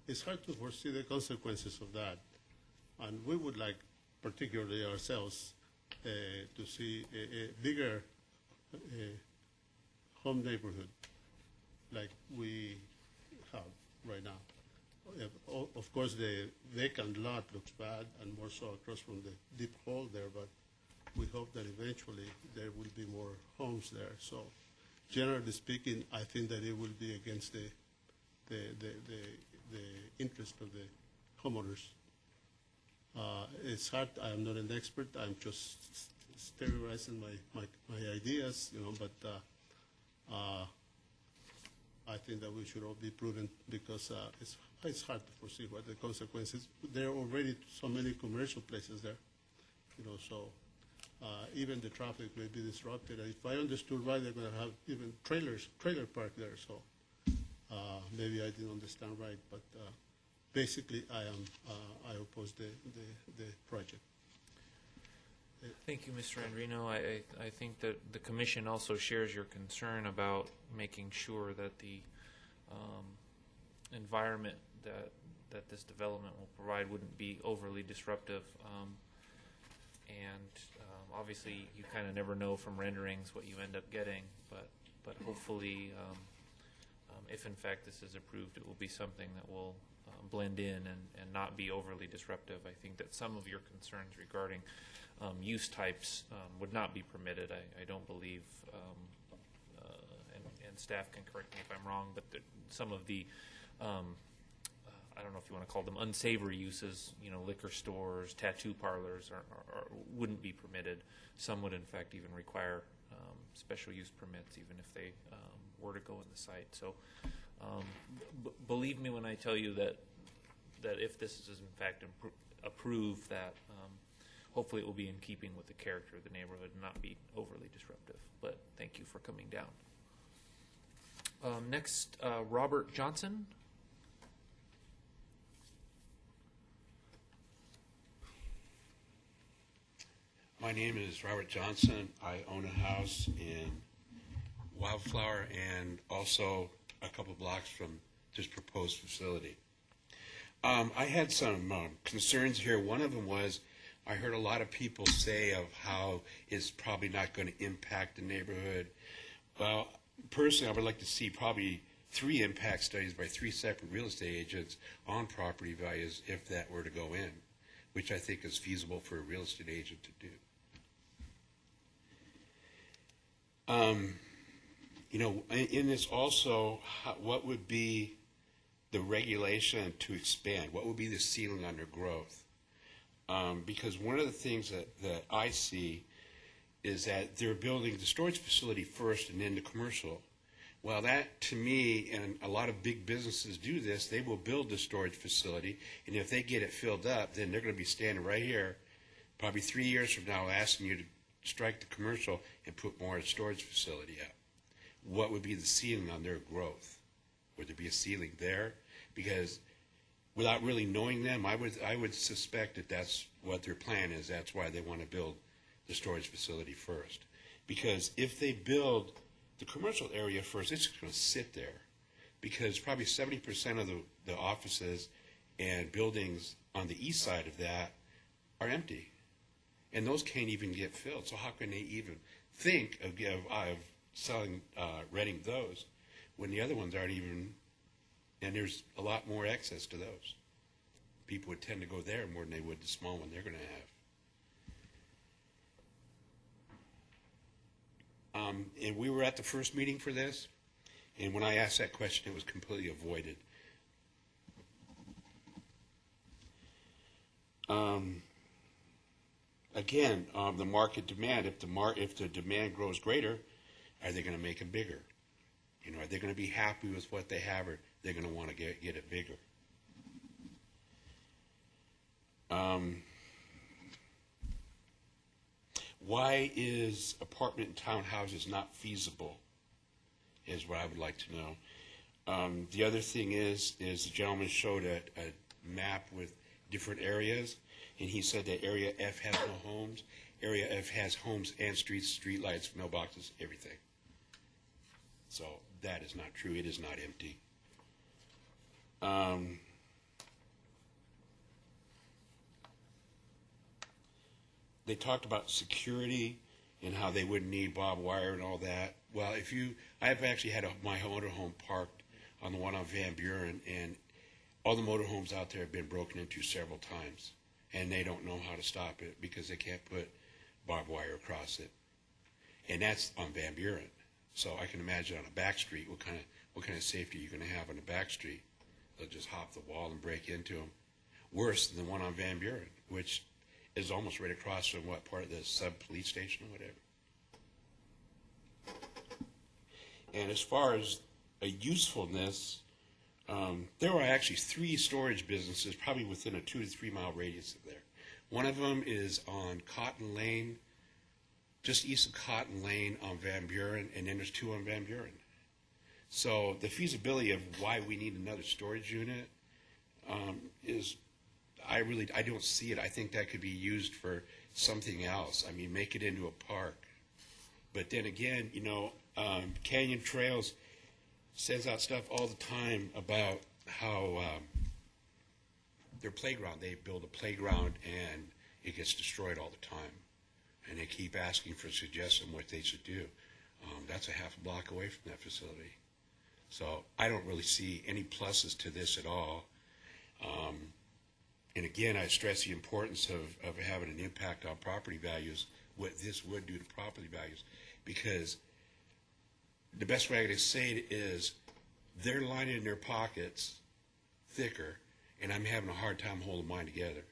it's hard to foresee the consequences of that. And we would like, particularly ourselves, to see a bigger home neighborhood like we have right now. Of course, the vacant lot looks bad, and more so across from the deep hole there, but we hope that eventually there will be more homes there. So generally speaking, I think that it will be against the interest of the homeowners. It's hard. I am not an expert. I'm just sterilizing my ideas, but I think that we should all be prudent because it's hard to foresee what the consequences. There are already so many commercial places there, so even the traffic may be disrupted. If I understood right, they're going to have even trailer park there. So maybe I didn't understand right, but basically I oppose the project. Thank you, Mr. Andrino. I think that the commission also shares your concern about making sure that the environment that this development will provide wouldn't be overly disruptive. And obviously, you kind of never know from renderings what you end up getting, but hopefully, if in fact this is approved, it will be something that will blend in and not be overly disruptive. I think that some of your concerns regarding use types would not be permitted. I don't believe, and staff can correct me if I'm wrong, but some of the, I don't know if you want to call them unsavory uses, liquor stores, tattoo parlors wouldn't be permitted. Some would in fact even require special use permits even if they were to go in the site. So believe me when I tell you that if this is in fact approved, that hopefully it will be in keeping with the character of the neighborhood and not be overly disruptive. But thank you for coming down. Next, Robert Johnson. My name is Robert Johnson. I own a house in Wildflower and also a couple blocks from this proposed facility. I had some concerns here. One of them was I heard a lot of people say of how it's probably not going to impact the neighborhood. Well, personally, I would like to see probably 3 impact studies by 3 separate real estate agents on property values if that were to go in, which I think is feasible for a real estate agent to do. You know, in this also, what would be the regulation to expand? What would be the ceiling under growth? Because one of the things that I see is that they're building the storage facility first and then the commercial. Well, that to me, and a lot of big businesses do this, they will build the storage facility, and if they get it filled up, then they're going to be standing right here probably 3 years from now asking you to strike the commercial and put more storage facility up. What would be the ceiling on their growth? Would there be a ceiling there? Because without really knowing them, I would suspect that that's what their plan is. That's why they want to build the storage facility first. Because if they build the commercial area first, it's going to sit there. Because probably 70% of the offices and buildings on the east side of that are empty. And those can't even get filled. So how can they even think of selling, renting those when the other ones aren't even, and there's a lot more access to those. People would tend to go there more than they would the small one they're going to have. And we were at the first meeting for this, and when I asked that question, it was completely avoided. Again, the market demand, if the demand grows greater, are they going to make it bigger? You know, are they going to be happy with what they have, or they're going to want to get it bigger? Why is apartment and townhouses not feasible is what I would like to know. The other thing is the gentleman showed a map with different areas, and he said that Area F has no homes. Area F has homes and streets, streetlights, mailboxes, everything. So that is not true. It is not empty. They talked about security and how they wouldn't need barbed wire and all that. Well, I've actually had my motorhome parked on the one on Van Buren, and all the motorhomes out there have been broken into several times, and they don't know how to stop it because they can't put barbed wire across it. And that's on Van Buren. So I can imagine on a back street, what kind of safety you're going to have on the back street. They'll just hop the wall and break into them. Worse than the one on Van Buren, which is almost right across from what part of the sub-police station or whatever. And as far as a usefulness, there are actually 3 storage businesses probably within a 2 to 3 mile radius of there. One of them is on Cotton Lane, just east of Cotton Lane on Van Buren, and then there's 2 on Van Buren. So the feasibility of why we need another storage unit is, I don't see it. I think that could be used for something else. I mean, make it into a park. But then again, you know, Canyon Trails sends out stuff all the time about how their playground, they build a playground and it gets destroyed all the time. And they keep asking for suggestions what they should do. That's a half a block away from that facility. So I don't really see any pluses to this at all. And again, I stress the importance of having an impact on property values, what this would do to property values, because the best way I can say it is they're lining their pockets thicker, and I'm having a hard time holding mine together.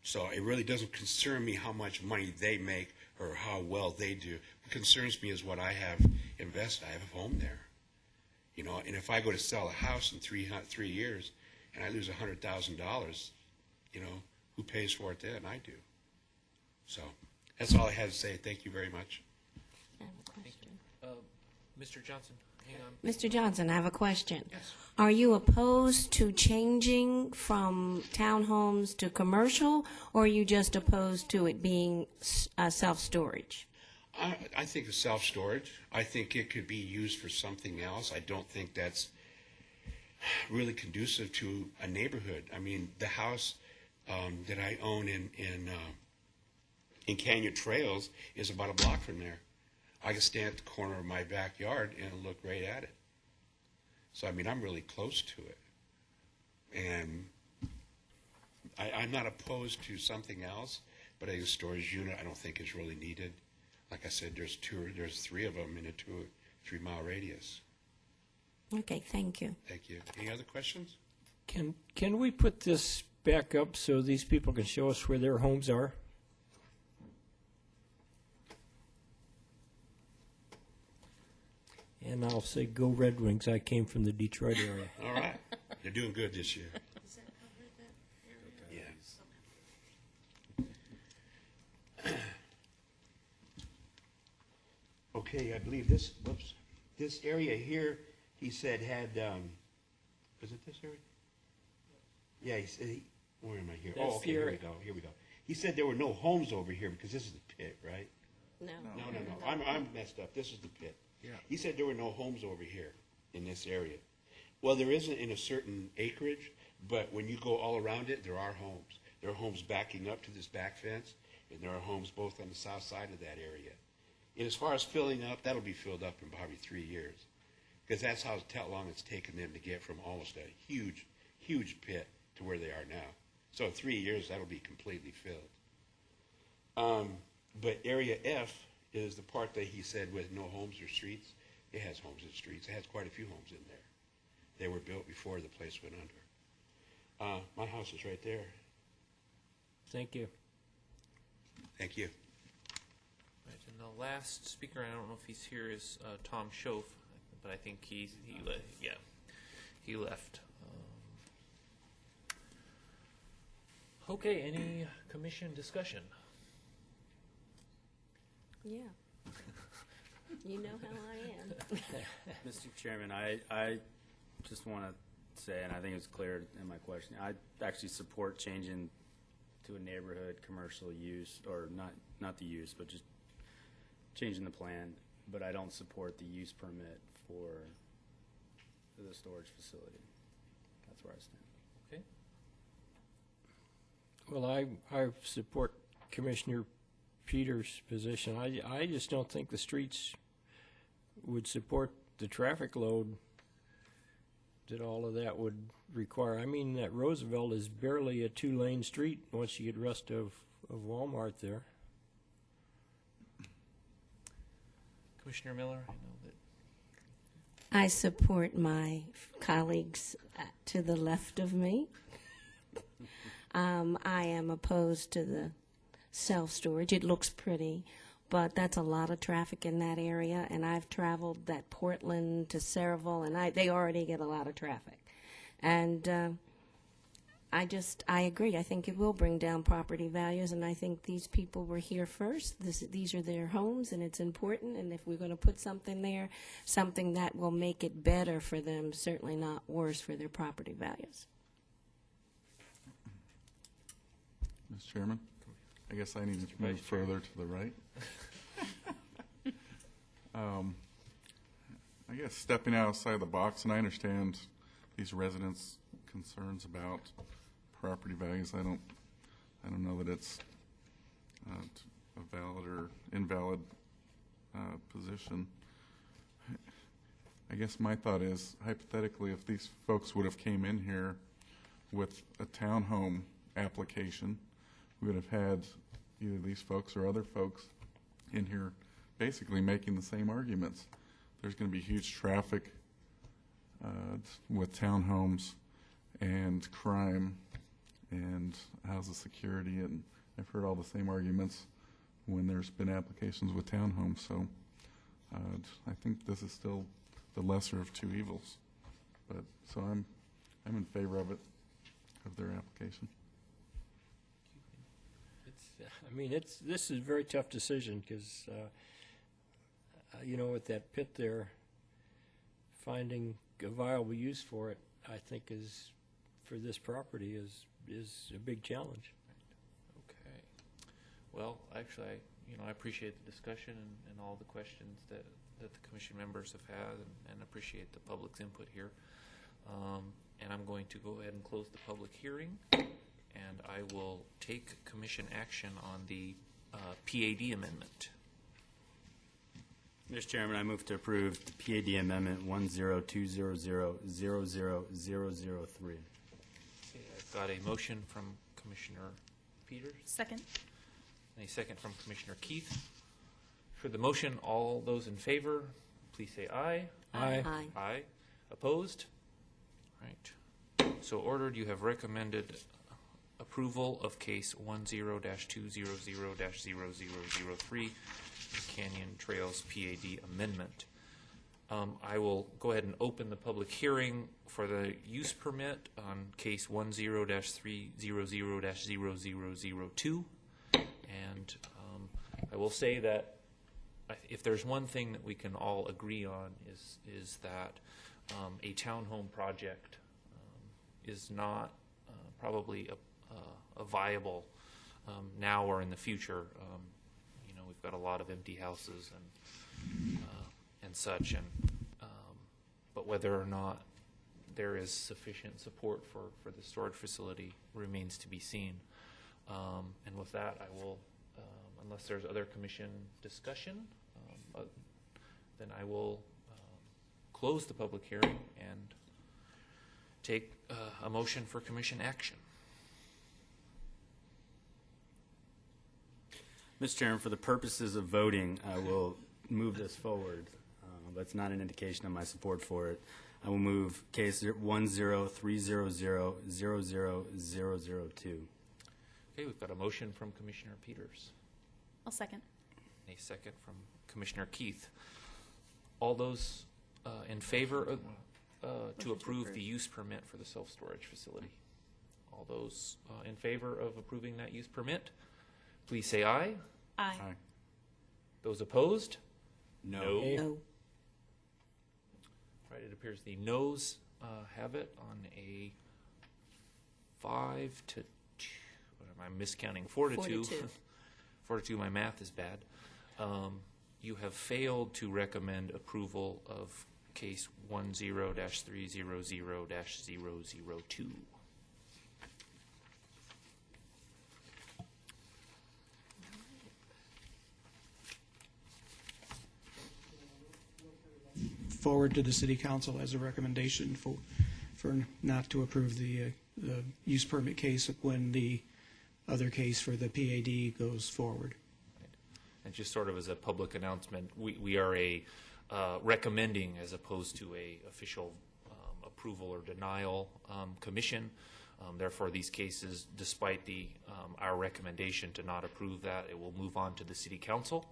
So it really doesn't concern me how much money they make or how well they do. What concerns me is what I have invested. I have a home there. You know, and if I go to sell a house in 3 years and I lose $100,000, you know, who pays for it then? I do. So that's all I had to say. Thank you very much. I have a question. Mr. Johnson, hang on. Mr. Johnson, I have a question. Yes. Are you opposed to changing from townhomes to commercial, or are you just opposed to it being self-storage? I think of self-storage. I think it could be used for something else. I don't think that's really conducive to a neighborhood. I mean, the house that I own in Canyon Trails is about a block from there. I can stand at the corner of my backyard and look right at it. So, I mean, I'm really close to it. And I'm not opposed to something else, but a storage unit I don't think is really needed. Like I said, there's 3 of them in a 2 or 3 mile radius. Okay, thank you. Thank you. Any other questions? Can we put this back up so these people can show us where their homes are? And I'll say, go Red Wings. I came from the Detroit area. All right. They're doing good this year. Does that cover that area? Yeah. Okay, I believe this area here, he said had, was it this area? Yeah, he said, where am I here? That's Oh, okay, the here we area. go, here we go. He said there were no homes over here because this is the pit, right? No. No. I'm messed up. This is the pit. Yeah. He said there were no homes over here in this area. Well, there isn't in a certain acreage, but when you go all around it, there are homes. There are homes backing up to this back fence, and there are homes both on the south side of that area. And as far as filling up, that'll be filled up in probably 3 years, because that's how long it's taken them to get from almost a huge, huge pit to where they are now. So in 3 years, that'll be completely filled. But Area F is the part that he said with no homes or streets. It has homes and streets. It has quite a few homes in there. They were built before the place went under. My house is right there. Thank you. Thank you. Right, and the last speaker, I don't know if he's here, is Tom Schoaf, but I think he left. Okay, any commission discussion? Yeah. You know how I am. Mr. Chairman, I just want to say, and I think it's clear in my question, I actually support changing to a neighborhood commercial use, or not the use, but just changing the plan, but I don't support the use permit for the storage facility. That's where I stand. Okay. Well, I support Commissioner Peters' position. I just don't think the streets would support the traffic load that all of that would require. I mean, that Roosevelt is barely a 2-lane street once you get rest of Walmart there. Commissioner Miller, I know that. I support my colleagues to the left of me. I am opposed to the self-storage. It looks pretty, but that's a lot of traffic in that area, and I've traveled that Portland to Saraville, and they already get a lot of traffic. And I agree. I think it will bring down property values, and I think these people were here first. These are their homes, and it's important, and if we're going to put something there, something that will make it better for them, certainly not worse for their property values. Mr. Chairman, I guess I need to move further to the right. I guess stepping outside the box, and I understand these residents' concerns about property values. I don't know that it's a valid or invalid position. I guess my thought is, hypothetically, if these folks would have came in here with a townhome application, we would have had either these folks or other folks in here basically making the same arguments. There's going to be huge traffic with townhomes and crime and housing security, and I've heard all the same arguments when there's been applications with townhomes. So I think this is still the lesser of two evils. But, so I'm in favor of it, of their application. This is a very tough decision because, with that pit there, finding a viable use for it, I think for this property is a big challenge. Okay. Well, actually, I appreciate the discussion and all the questions that the commission members have had, and appreciate the public's input here. And I'm going to go ahead and close the public hearing, and I will take commission action on the PAD amendment. Mr. Chairman, I move to approve the PAD amendment 102000003. Okay, I've got a motion from Commissioner Peters. Second. And a second from Commissioner Keith. For the motion, all those in favor, please say aye. Aye. Aye. Aye. Opposed? Right. So ordered, you have recommended approval of case 10-200-0003, Canyon Trails PAD amendment. I will go ahead and open the public hearing for the use permit on case 10-300-0002. And I will say that if there's one thing that we can all agree on is that a townhome project is not probably a viable now or in the future. We've got a lot of empty houses and such, but whether or not there is sufficient support for the storage facility remains to be seen. And with that, I will, unless there's other commission discussion, then I will close the public hearing and take a motion for commission action. Mr. Chairman, for the purposes of voting, I will move this forward, but it's not an indication of my support for it. I will move case 103000002. Okay, we've got a motion from Commissioner Peters. I'll second. A second from Commissioner Keith. All those in favor of, to approve the use permit for the self-storage facility? All those in favor of approving that use permit, please say aye. Aye. Aye. Those opposed? No. No. Right, it appears the noes have it on a 5 to 2. What am I miscounting? 4 to 2. 4 to 2, my math is bad. You have failed to recommend approval of case 10-300-002. Forward to the city council as a recommendation for not to approve the use permit case when the other case for the PAD goes forward. And just sort of as a public announcement, we are recommending as opposed to a official approval or denial commission. Therefore, these cases, despite our recommendation to not approve that, it will move on to the city council.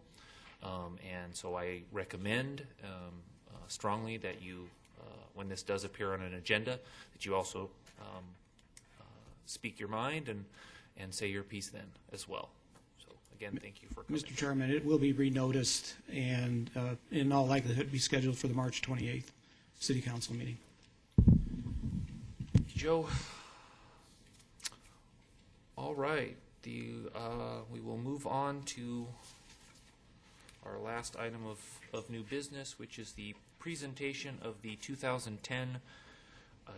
And so I recommend strongly that you, when this does appear on an agenda, that you also speak your mind and say your piece then as well. So again, thank you for coming. Mr. Chairman, it will be renoticed and in all likelihood be scheduled for the March 28th city council meeting. Joe. All right, we will move on to our last item of new business, which is the presentation of the 2010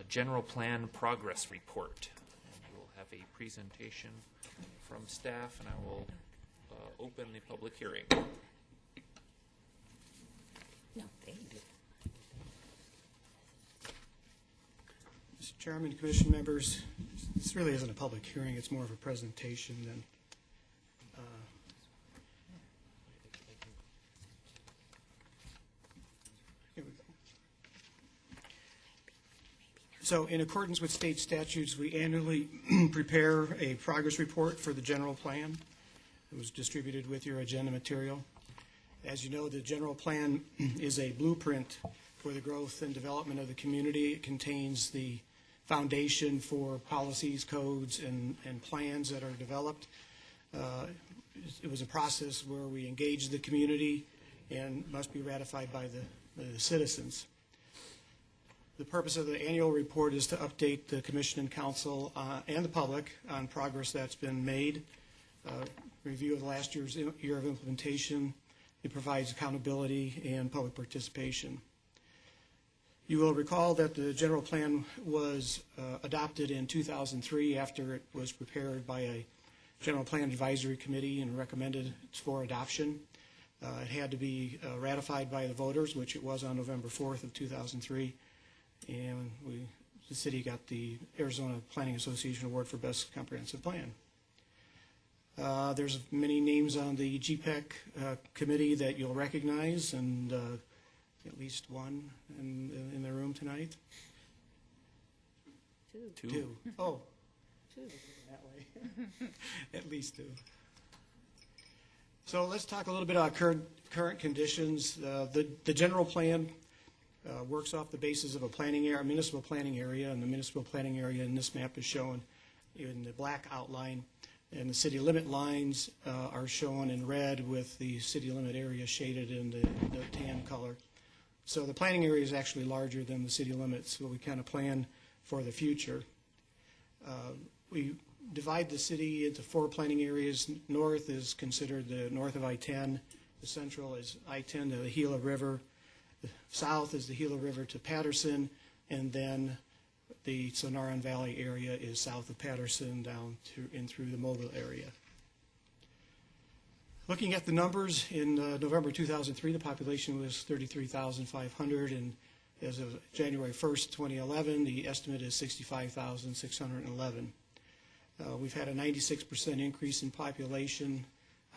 General Plan Progress Report. And we'll have a presentation from staff, and I will open the public hearing. No, they do. Mr. Chairman, commission members, this really isn't a public hearing, it's more of a presentation than here we go. So in accordance with state statutes, we annually prepare a progress report for the general plan. It was distributed with your agenda material. As you know, the general plan is a blueprint for the growth and development of the community. It contains the foundation for policies, codes, and plans that are developed. It was a process where we engaged the community and must be ratified by the citizens. The purpose of the annual report is to update the Commission and Council and the public on progress that's been made, review of last year's year of implementation. It provides accountability and public participation. You will recall that the general plan was adopted in 2003 after it was prepared by a general plan advisory committee and recommended for adoption. It had to be ratified by the voters, which it was on November 4th of 2003. And the city got the Arizona Planning Association Award for Best Comprehensive Plan. There's many names on the GPEC committee that you'll recognize, and at least one in the room tonight. Two. Oh. Two. That way. At least two. So let's talk a little bit about current conditions. The general plan works off the basis of a planning area, municipal planning area, and the municipal planning area in this map is shown in the black outline, and the city limit lines are shown in red with the city limit area shaded in the tan color. So the planning area is actually larger than the city limits, so we kind of plan for the future. We divide the city into 4 planning areas. North is considered the north of I-10. The central is I-10 to the Gila River. The south is the Gila River to Patterson, and then the Sonoran Valley area is south of Patterson down through the Mobile area. Looking at the numbers, in November 2003, the population was 33,500, and as of January 1st, 2011, the estimate is 65,611. We've had a 96% increase in population,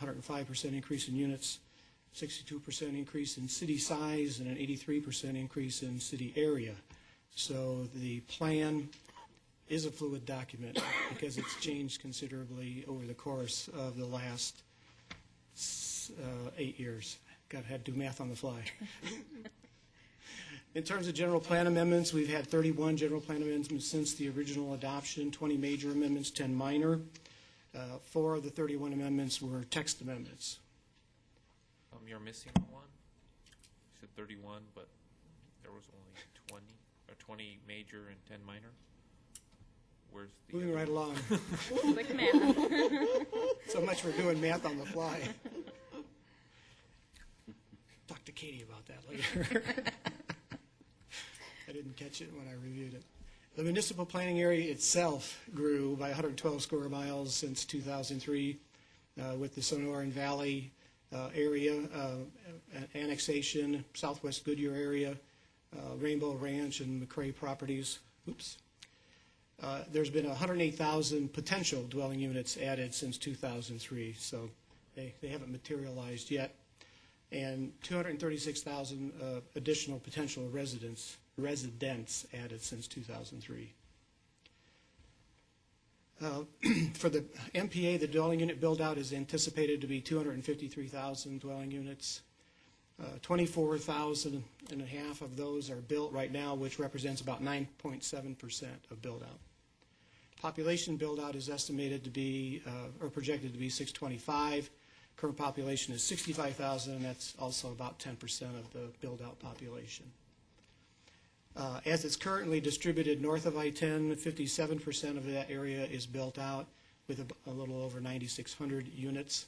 105% increase in units, 62% increase in city size, and an 83% increase in city area. So the plan is a fluid document because it's changed considerably over the course of the last 8 years. Had to do math on the fly. In terms of general plan amendments, we've had 31 general plan amendments since the original adoption, 20 major amendments, 10 minor. 4 of the 31 amendments were text amendments. You're missing one. You said 31, but there was only 20 major and 10 minor. Where's the Moving right along. Quick math. So much for doing math on the fly. Talk to Katie about that later. I didn't catch it when I reviewed it. The municipal planning area itself grew by 112 square miles since 2003 with the Sonoran Valley area, annexation, Southwest Goodyear area, Rainbow Ranch and McRae properties. Oops. There's been 108,000 potential dwelling units added since 2003, so they haven't materialized yet, and 236,000 additional potential residents added since 2003. For the MPA, the dwelling unit build-out is anticipated to be 253,000 dwelling units. 24,000 and a half of those are built right now, which represents about 9.7% of build-out. Population build-out is estimated to be, or projected to be 625. Current population is 65,000, and that's also about 10% of the build-out population. As it's currently distributed north of I-10, 57% of that area is built out with a little over 9,600 units.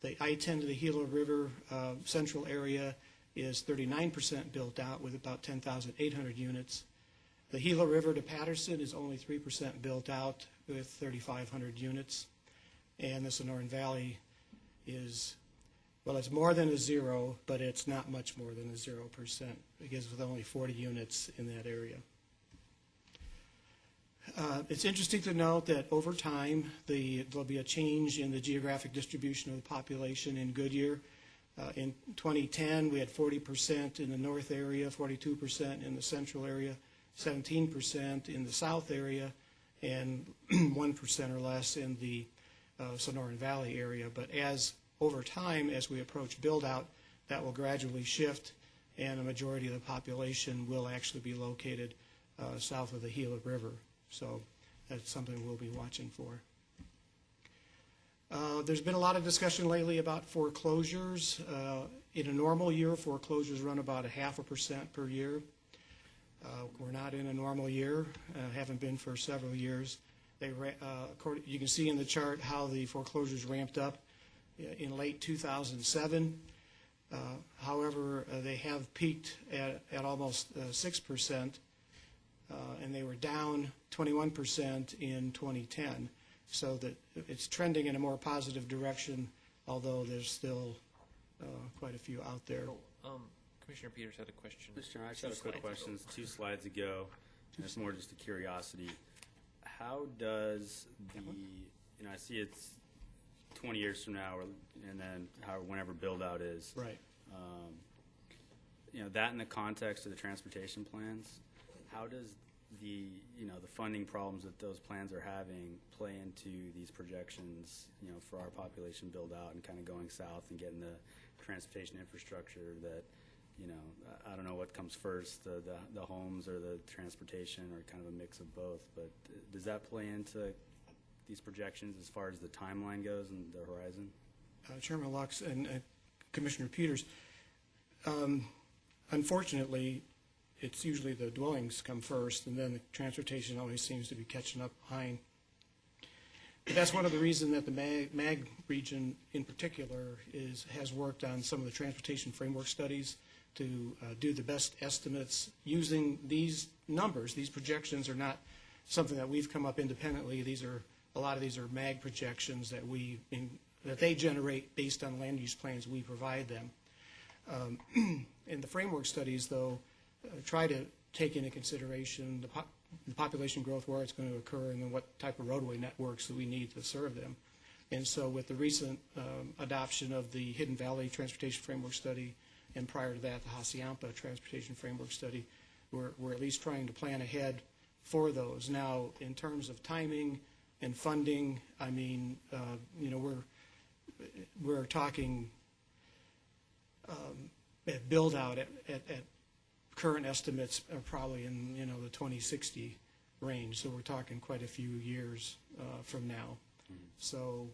The I-10 to the Gila River central area is 39% built out with about 10,800 units. The Gila River to Patterson is only 3% built out with 3,500 units. And the Sonoran Valley is, well, it's more than a zero, but it's not much more than a 0% because with only 40 units in that area. It's interesting to note that over time, there'll be a change in the geographic distribution of the population in Goodyear. In 2010, we had 40% in the north area, 42% in the central area, 17% in the south area, and 1% or less in the Sonoran Valley area. But over time, as we approach build-out, that will gradually shift. and a majority of the population will actually be located south of the Gila River. So that's something we'll be watching for. There's been a lot of discussion lately about foreclosures. In a normal year, foreclosures run about 0.5% per year. We're not in a normal year, haven't been for several years. You can see in the chart how the foreclosures ramped up in late 2007. However, they have peaked at almost 6%, and they were down 21% in 2010. So that it's trending in a more positive direction, although there's still quite a few out there. Commissioner Peters had a question. Mr. Chairman, I just had a quick question. 2 slides ago, and it's more just a curiosity. How does I see it's 20 years from now, and then whenever build-out is. Right. That in the context of the transportation plans, how does the funding problems that those plans are having play into these projections, for our population build-out and kind of going south and getting the transportation infrastructure that, I don't know what comes first, the homes or the transportation, or kind of a mix of both, but does that play into these projections as far as the timeline goes and the horizon? Chairman Lux and Commissioner Peters, unfortunately, it's usually the dwellings come first, and then the transportation always seems to be catching up behind. But that's one of the reasons that the MAG region in particular has worked on some of the transportation framework studies to do the best estimates using these numbers. These projections are not something that we've come up independently. A lot of these are MAG projections that they generate based on land use plans we provide them. In the framework studies, though, try to take into consideration the population growth, where it's going to occur, and then what type of roadway networks that we need to serve them. And so with the recent adoption of the Hidden Valley Transportation Framework Study, and prior to that, the Hassayampa Transportation Framework Study, we're at least trying to plan ahead for those. Now, in terms of timing and funding, I mean, we're talking build out at current estimates are probably in the 2060 range. So we're talking quite a few years from now. Mm-hmm. So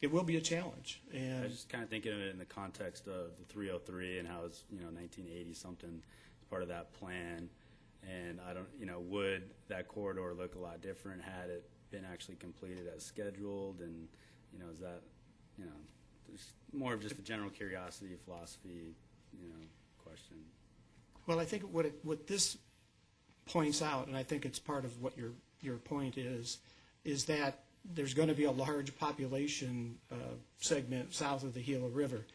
it will be a challenge. And I was just kind of thinking of it in the context of the 303 and how it's 1980 something part of that plan. And I don't would that corridor look a lot different had it been actually completed as scheduled? And is that there's more of just a general curiosity, philosophy, question. Well, I think what this points out, and I think it's part of what your point is that there's going to be a large population segment south of the Gila River.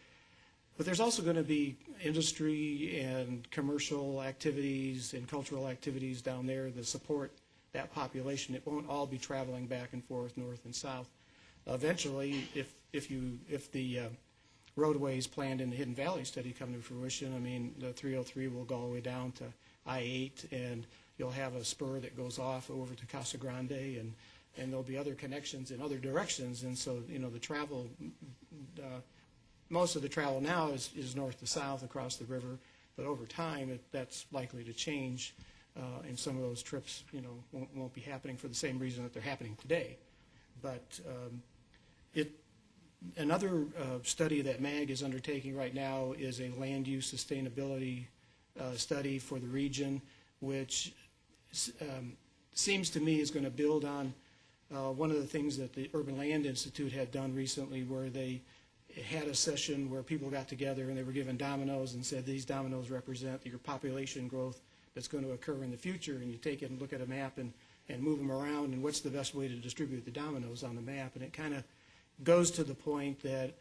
But there's also going to be industry and commercial activities and cultural activities down there that support that population. It won't all be traveling back and forth north and south. Eventually, if the roadways planned in the Hidden Valley study come to fruition, I mean, the 303 will go all the way down to I-8, and you'll have a spur that goes off over to Casa Grande, and there'll be other connections in other directions. And so, the travel, most of the travel now is north to south across the river, but over time, that's likely to change, and some of those trips, won't be happening for the same reason that they're happening today. But another study that MAG is undertaking right now is a land use sustainability study for the region, which seems to me is going to build on one of the things that the Urban Land Institute had done recently, where they had a session where people got together and they were given dominoes and said these dominoes represent your population growth that's going to occur in the future, and you take it and look at a map and move them around, and what's the best way to distribute the dominoes on the map. And it kind of goes to the point that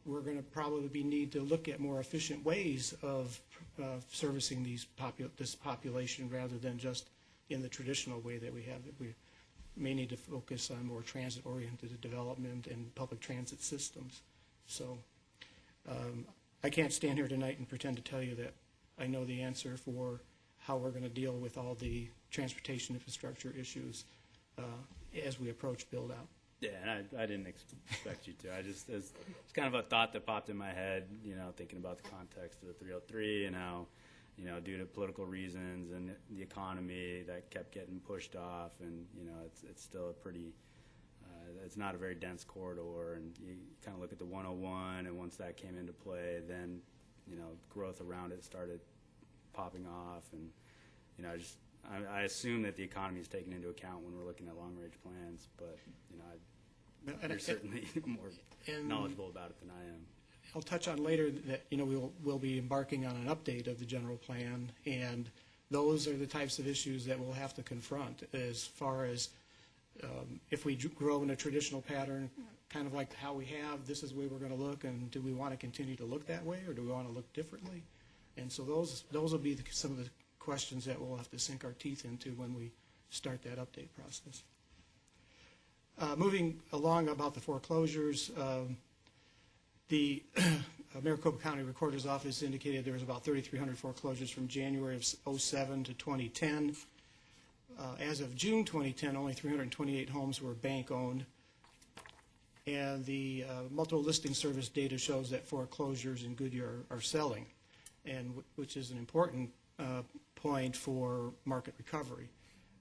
we're going to probably need to look at more efficient ways of servicing this population rather than just in the traditional way that we have. We may need to focus on more transit-oriented development and public transit systems. So I can't stand here tonight and pretend to tell you that I know the answer for how we're going to deal with all the transportation infrastructure issues as we approach build-out. Yeah, and I didn't expect you to. It's kind of a thought that popped in my head, thinking about the context of the 303 and how, due to political reasons and the economy, that kept getting pushed off, and, it's still a pretty, it's not a very dense corridor, and you kind of look at the 101, and once that came into play, then, growth around it started popping off, and, I assume that the economy is taken into account when we're looking at long-range plans, but, you're certainly more knowledgeable about it than I am. I'll touch on later that, we'll be embarking on an update of the general plan, and those are the types of issues that we'll have to confront as far as if we grow in a traditional pattern, kind of like how we have, this is the way we're going to look, and do we want to continue to look that way, or do we want to look differently? And so those will be some of the questions that we'll have to sink our teeth into when we start that update process. Moving along about the foreclosures, the Maricopa County Recorder's Office indicated there was about 3,300 foreclosures from January of 2007 to 2010. As of June 2010, only 328 homes were bank-owned, and the multiple listing service data shows that foreclosures in Goodyear are selling, and which is an important point for market recovery.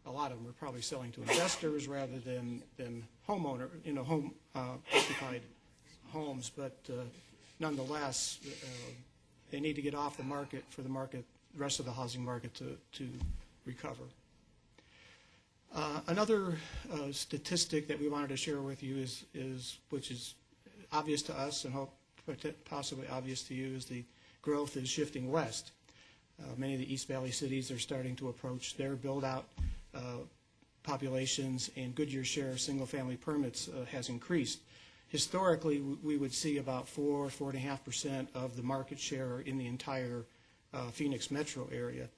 A lot of them are probably selling to investors rather than homeowner, home occupied homes, but nonetheless, they need to get off the market for the rest of the housing market to recover. Another statistic that we wanted to share with you is which is obvious to us and hope possibly obvious to you, is the growth is shifting west. Many of the East Valley cities are starting to approach their build-out populations, and Goodyear's share of single-family permits has increased. Historically, we would see about 4.5% of the market share in the entire Phoenix metro area.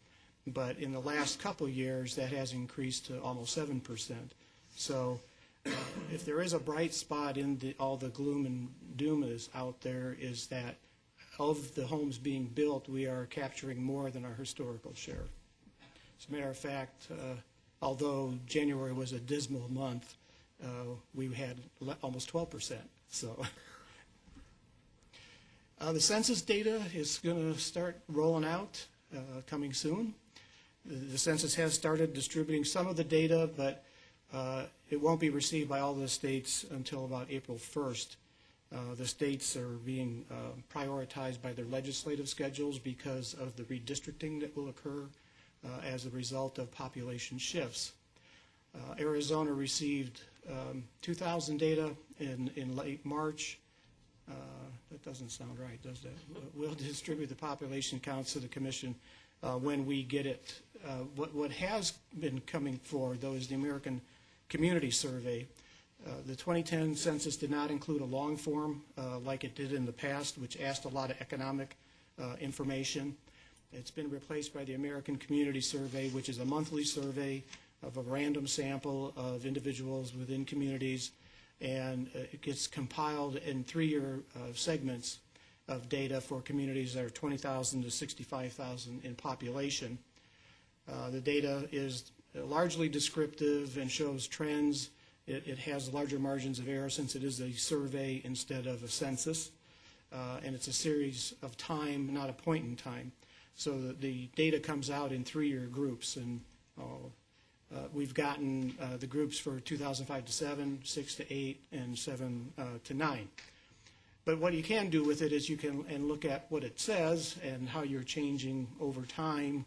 But in the last couple of years, that has increased to almost 7%. So if there is a bright spot in all the gloom and doom is out there, is that of the homes being built, we are capturing more than our historical share. As a matter of fact, although January was a dismal month, we had almost 12%. So the census data is going to start rolling out coming soon. The census has started distributing some of the data, but it won't be received by all the states until about April 1st. The states are being prioritized by their legislative schedules because of the redistricting that will occur as a result of population shifts. Arizona received 2,000 data in late March. That doesn't sound right, does that? We'll distribute the population counts to the commission when we get it. What has been coming forward, though, is the American Community Survey. The 2010 census did not include a long form like it did in the past, which asked a lot of economic information. It's been replaced by the American Community Survey, which is a monthly survey of a random sample of individuals within communities, and it gets compiled in 3-year segments of data for communities that are 20,000 to 65,000 in population. The data is largely descriptive and shows trends. It has larger margins of error since it is a survey instead of a census, and it's a series of time, not a point in time. So the data comes out in 3-year groups, and we've gotten the groups for 2005 to 7, 6 to 8, and 7 to 9. But what you can do with it is you can look at what it says and how you're changing over time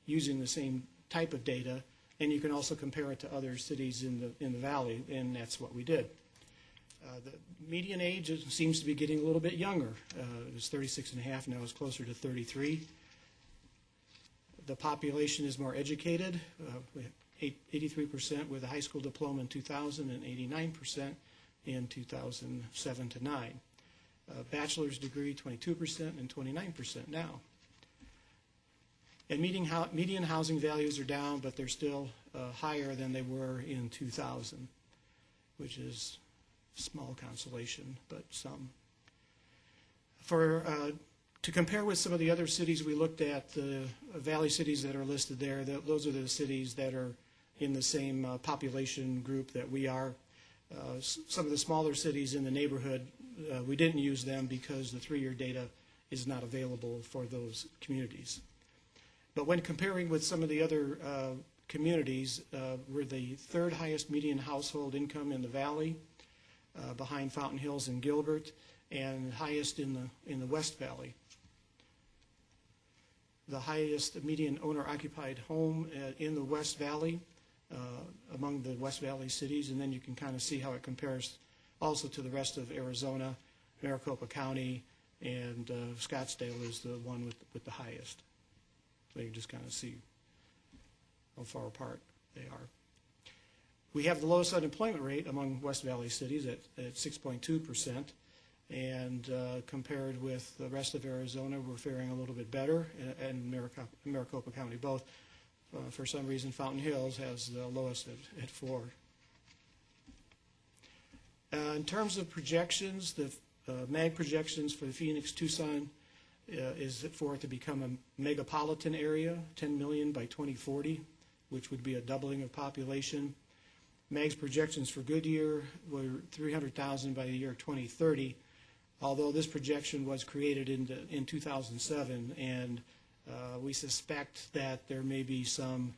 using the same type of data, and you can also compare it to other cities in the valley, and that's what we did. The median age seems to be getting a little bit younger. It was 36 and a half, now it's closer to 33. The population is more educated. 83% with a high school diploma in 2000 and 89% in 2007 to 9. Bachelor's degree, 22% and 29% now. And median housing values are down, but they're still higher than they were in 2000, which is small consolation, but some. To compare with some of the other cities we looked at, the valley cities that are listed there, those are the cities that are in the same population group that we are. Some of the smaller cities in the neighborhood, we didn't use them because the 3-year data is not available for those communities. But when comparing with some of the other communities, we're the 3rd highest median household income in the valley, behind Fountain Hills and Gilbert, and highest in the West Valley. The highest median owner-occupied home in the West Valley, among the West Valley cities, and then you can kind of see how it compares also to the rest of Arizona. Maricopa County and Scottsdale is the one with the highest. So you can just kind of see how far apart they are. We have the lowest unemployment rate among West Valley cities at 6.2%, and compared with the rest of Arizona, we're faring a little bit better, and Maricopa County both. For some reason, Fountain Hills has the lowest at 4. In terms of projections, the MAG projections for the Phoenix-Tucson is for it to become a megapolitan area, 10 million by 2040, which would be a doubling of population. MAG's projections for Goodyear were 300,000 by the year 2030, although this projection was created in 2007, and we suspect that there may be some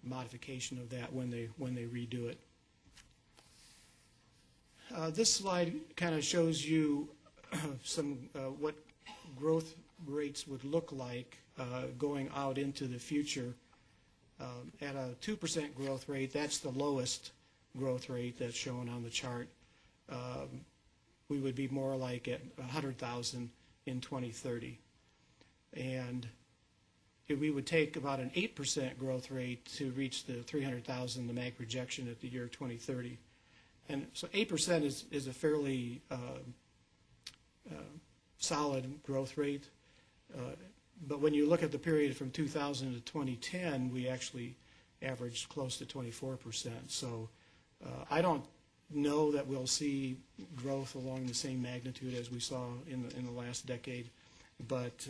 modification of that when they redo it. This slide kind of shows you some what growth rates would look like going out into the future. At a 2% growth rate, that's the lowest growth rate that's shown on the chart. We would be more like at 100,000 in 2030. And we would take about an 8% growth rate to reach the 300,000, the MAG projection at the year 2030. And so 8% is a fairly solid growth rate. But when you look at the period from 2000 to 2010, we actually averaged close to 24%. So I don't know that we'll see growth along the same magnitude as we saw in the last decade, but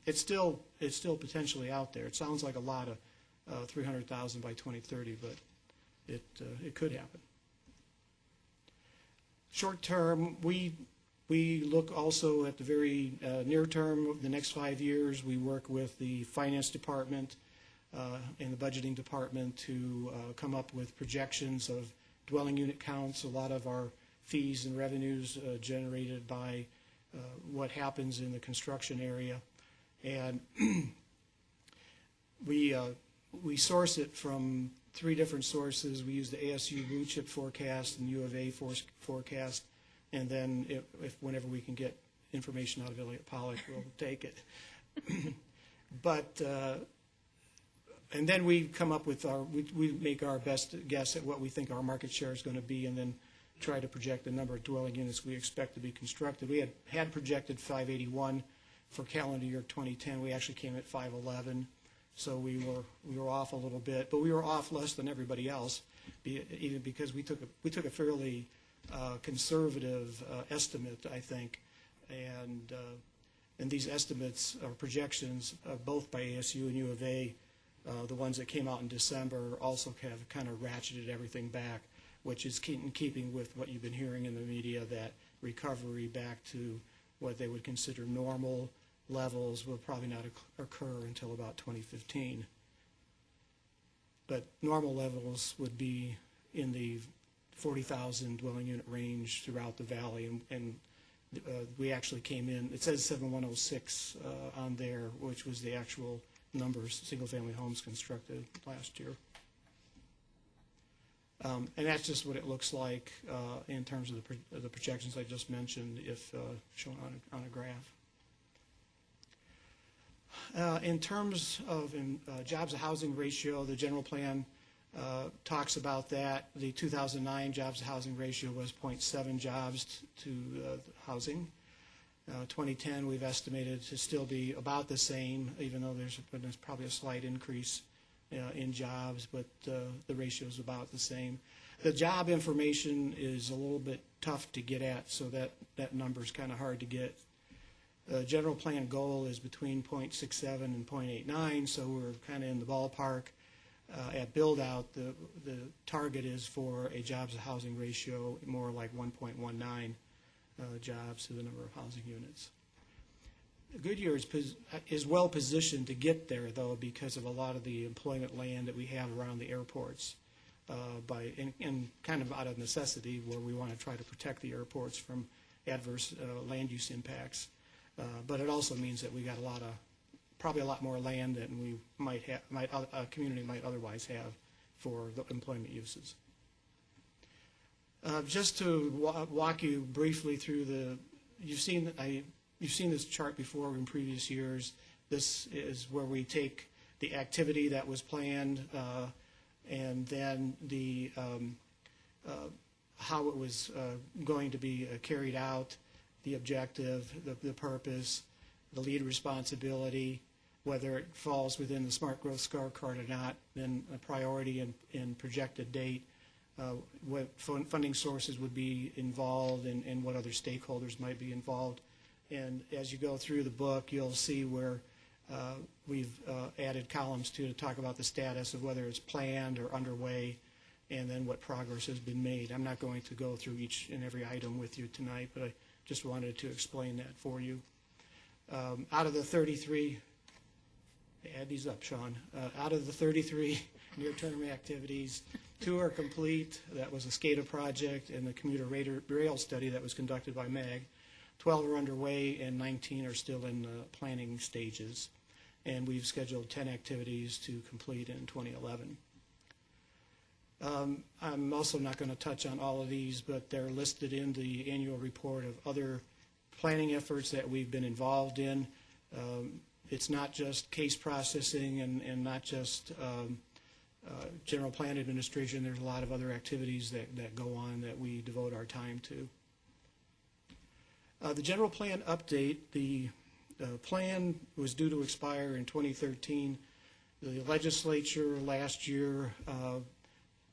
it's still potentially out there. It sounds like a lot of 300,000 by 2030, but it could happen. Short term, we look also at the very near term, the next 5 years. We work with the finance department and the budgeting department to come up with projections of dwelling unit counts. A lot of our fees and revenues generated by what happens in the construction area. And we source it from 3 different sources. We use the ASU Blue Chip forecast and U of A forecast. And then whenever we can get information out of Elliott Pollock, we'll take it. But and then we come up with we make our best guess at what we think our market share is going to be, and then try to project the number of dwelling units we expect to be constructed. We had projected 581 for calendar year 2010. We actually came at 511, so we were off a little bit, but we were off less than everybody else, even because we took a fairly conservative estimate, I think, and these estimates or projections, both by ASU and U of A, the ones that came out in December, also have kind of ratcheted everything back, which is in keeping with what you've been hearing in the media, that recovery back to what they would consider normal levels will probably not occur until about 2015. But normal levels would be in the 40,000 dwelling unit range throughout the valley, and we actually came in, it says 7106 on there, which was the actual numbers, single-family homes constructed last year. And that's just what it looks like in terms of the projections I just mentioned, if shown on a graph. In terms of jobs to housing ratio, the general plan talks about that. The 2009 jobs to housing ratio was 0.7 jobs to housing. 2010 we've estimated to still be about the same, even though there's probably a slight increase in jobs, but the ratio is about the same. The job information is a little bit tough to get at, so that number is kind of hard to get. The general plan goal is between 0.67 and 0.89, so we're kind of in the ballpark. at build-out, the target is for a jobs-to-housing ratio more like 1.19 jobs to the number of housing units. Goodyear is well positioned to get there, though, because of a lot of the employment land that we have around the airports, and kind of out of necessity, where we want to try to protect the airports from adverse land use impacts. But it also means that we got probably a lot more land than we a community might otherwise have for the employment uses. Just to walk you briefly through you've seen this chart before in previous years. This is where we take the activity that was planned and then how it was going to be carried out, the objective, the purpose, the lead responsibility, whether it falls within the Smart Growth Scorecard or not, then a priority and projected date, what funding sources would be involved, and what other stakeholders might be involved. And as you go through the book, you'll see where we've added columns to talk about the status of whether it's planned or underway, and then what progress has been made. I'm not going to go through each and every item with you tonight, but I just wanted to explain that for you. Out of the 33, add these up, Sean. Out of the 33 near-term activities, 2 are complete. That was a SCADA project and the commuter rail study that was conducted by MAG. 12 are underway, and 19 are still in the planning stages. And we've scheduled 10 activities to complete in 2011. I'm also not going to touch on all of these, but they're listed in the annual report of other planning efforts that we've been involved in. It's not just case processing and not just general plan administration. There's a lot of other activities that go on that we devote our time to. The general plan update, the plan was due to expire in 2013. The legislature last year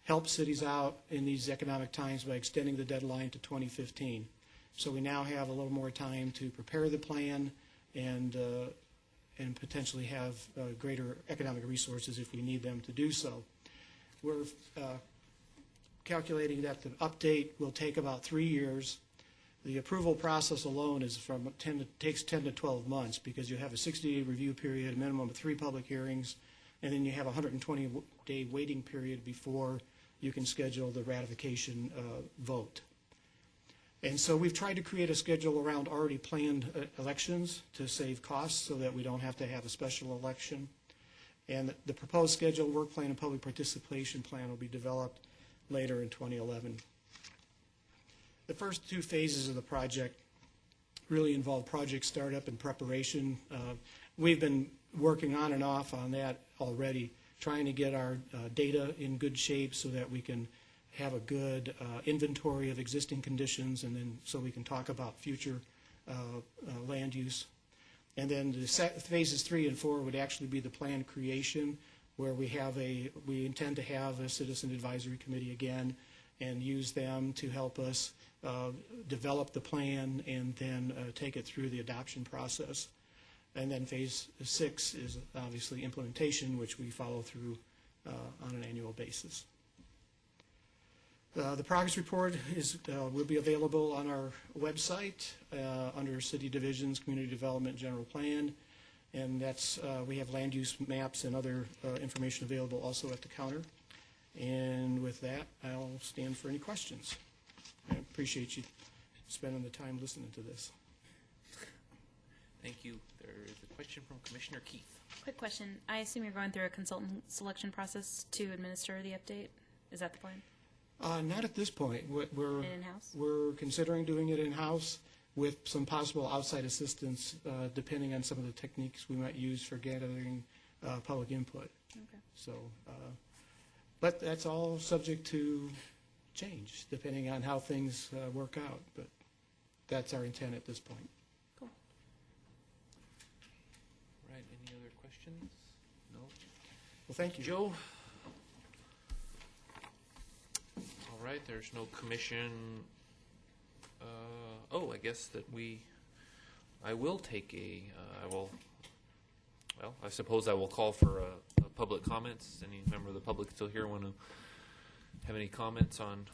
helped cities out in these economic times by extending the deadline to 2015. So we now have a little more time to prepare the plan and potentially have greater economic resources if we need them to do so. We're calculating that the update will take about 3 years. The approval process alone is takes 10 to 12 months because you have a 60-day review period, a minimum of 3 public hearings, and then you have a 120-day waiting period before you can schedule the ratification vote. And so we've tried to create a schedule around already planned elections to save costs so that we don't have to have a special election. And the proposed schedule, work plan, and public participation plan will be developed later in 2011. The first 2 phases of the project really involve project startup and preparation. We've been working on and off on that already, trying to get our data in good shape so that we can have a good inventory of existing conditions, and then so we can talk about future land use. And then the phases 3 and 4 would actually be the plan creation, where we intend to have a citizen advisory committee again and use them to help us develop the plan and then take it through the adoption process. And then phase 6 is obviously implementation, which we follow through on an annual basis. The progress report will be available on our website under City Divisions, Community Development, General Plan, and we have land use maps and other information available also at the counter. And with that, I'll stand for any questions. I appreciate you spending the time listening to this. Thank you. There is a question from Commissioner Keith. Quick question. I assume you're going through a consultant selection process to administer the update? Is that the plan? Not at this point. In-house? We're considering doing it in-house with some possible outside assistance, depending on some of the techniques we might use for gathering public input. Okay. So, but that's all subject to change, depending on how things work out. But that's our intent at this point. Cool. Right. Any other questions? No? Well, thank you. Joe? All right. There's no commission. I guess that I will take I suppose I will call for a public comments. Any member of the public still here want to have any comments on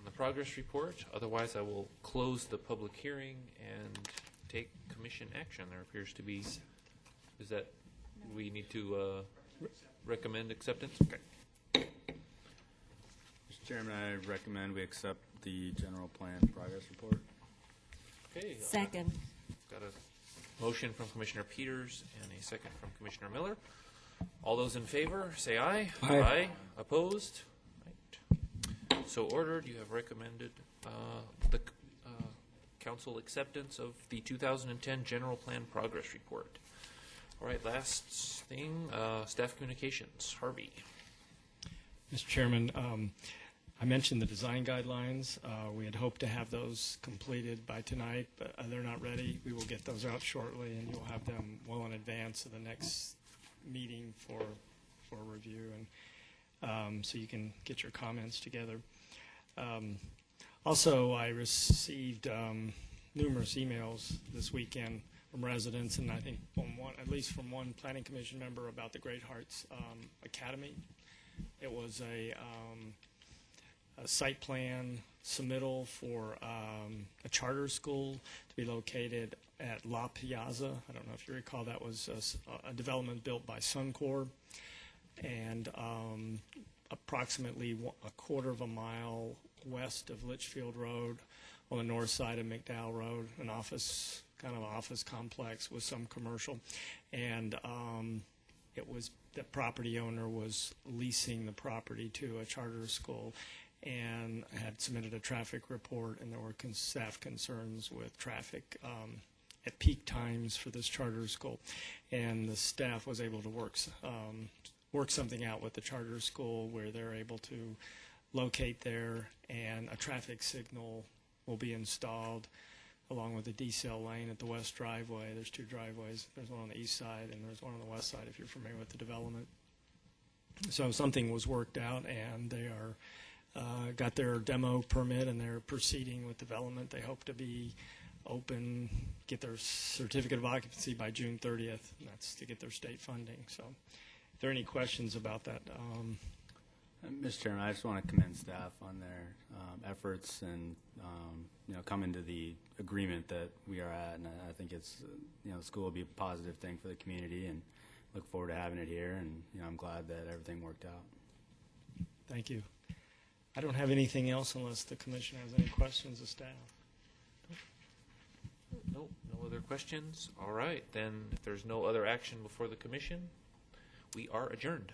the progress report? Otherwise, I will close the public hearing and take commission action. There appears to be, is that, we need to recommend acceptance? Okay. Mr. Chairman, I recommend we accept the general plan progress report. Okay. Second. Got a motion from Commissioner Peters and a second from Commissioner Miller. All those in favor, say aye. Aye. Opposed? Right. So ordered. You have recommended the council acceptance of the 2010 General Plan Progress Report. All right, last thing, staff communications. Harvey. Mr. Chairman, I mentioned the design guidelines. We had hoped to have those completed by tonight, but they're not ready. We will get those out shortly, and you'll have them well in advance of the next meeting for review, and so you can get your comments together. Also, I received numerous emails this weekend from residents, and I think from one, at least from one planning commission member, about the Great Hearts Academy. It was a site plan submittal for a charter school to be located at La Piazza. I don't know if you recall, that was a development built by Suncor, and approximately a quarter of a mile west of Litchfield Road on the north side of McDowell Road, an office, kind of office complex with some commercial. And it was, the property owner was leasing the property to a charter school and had submitted a traffic report, and there were staff concerns with traffic at peak times for this charter school. And the staff was able to work something out with the charter school where they're able to locate there, and a traffic signal will be installed along with the decel lane at the west driveway. There's two driveways. There's one on the east side and there's one on the west side, if you're familiar with the development. So something was worked out, and they are got their demo permit, and they're proceeding with development. They hope to be open, get their certificate of occupancy by June 30th, and that's to get their state funding. So if there are any questions about that, Mr. Chairman, I just want to commend staff on their efforts and coming to the agreement that we are at, and I think it's the school will be a positive thing for the community, and look forward to having it here, and I'm glad that everything worked out. thank you. I don't have anything else unless the commission has any questions of staff. No other questions? All right, then if there's no other action before the commission, we are adjourned.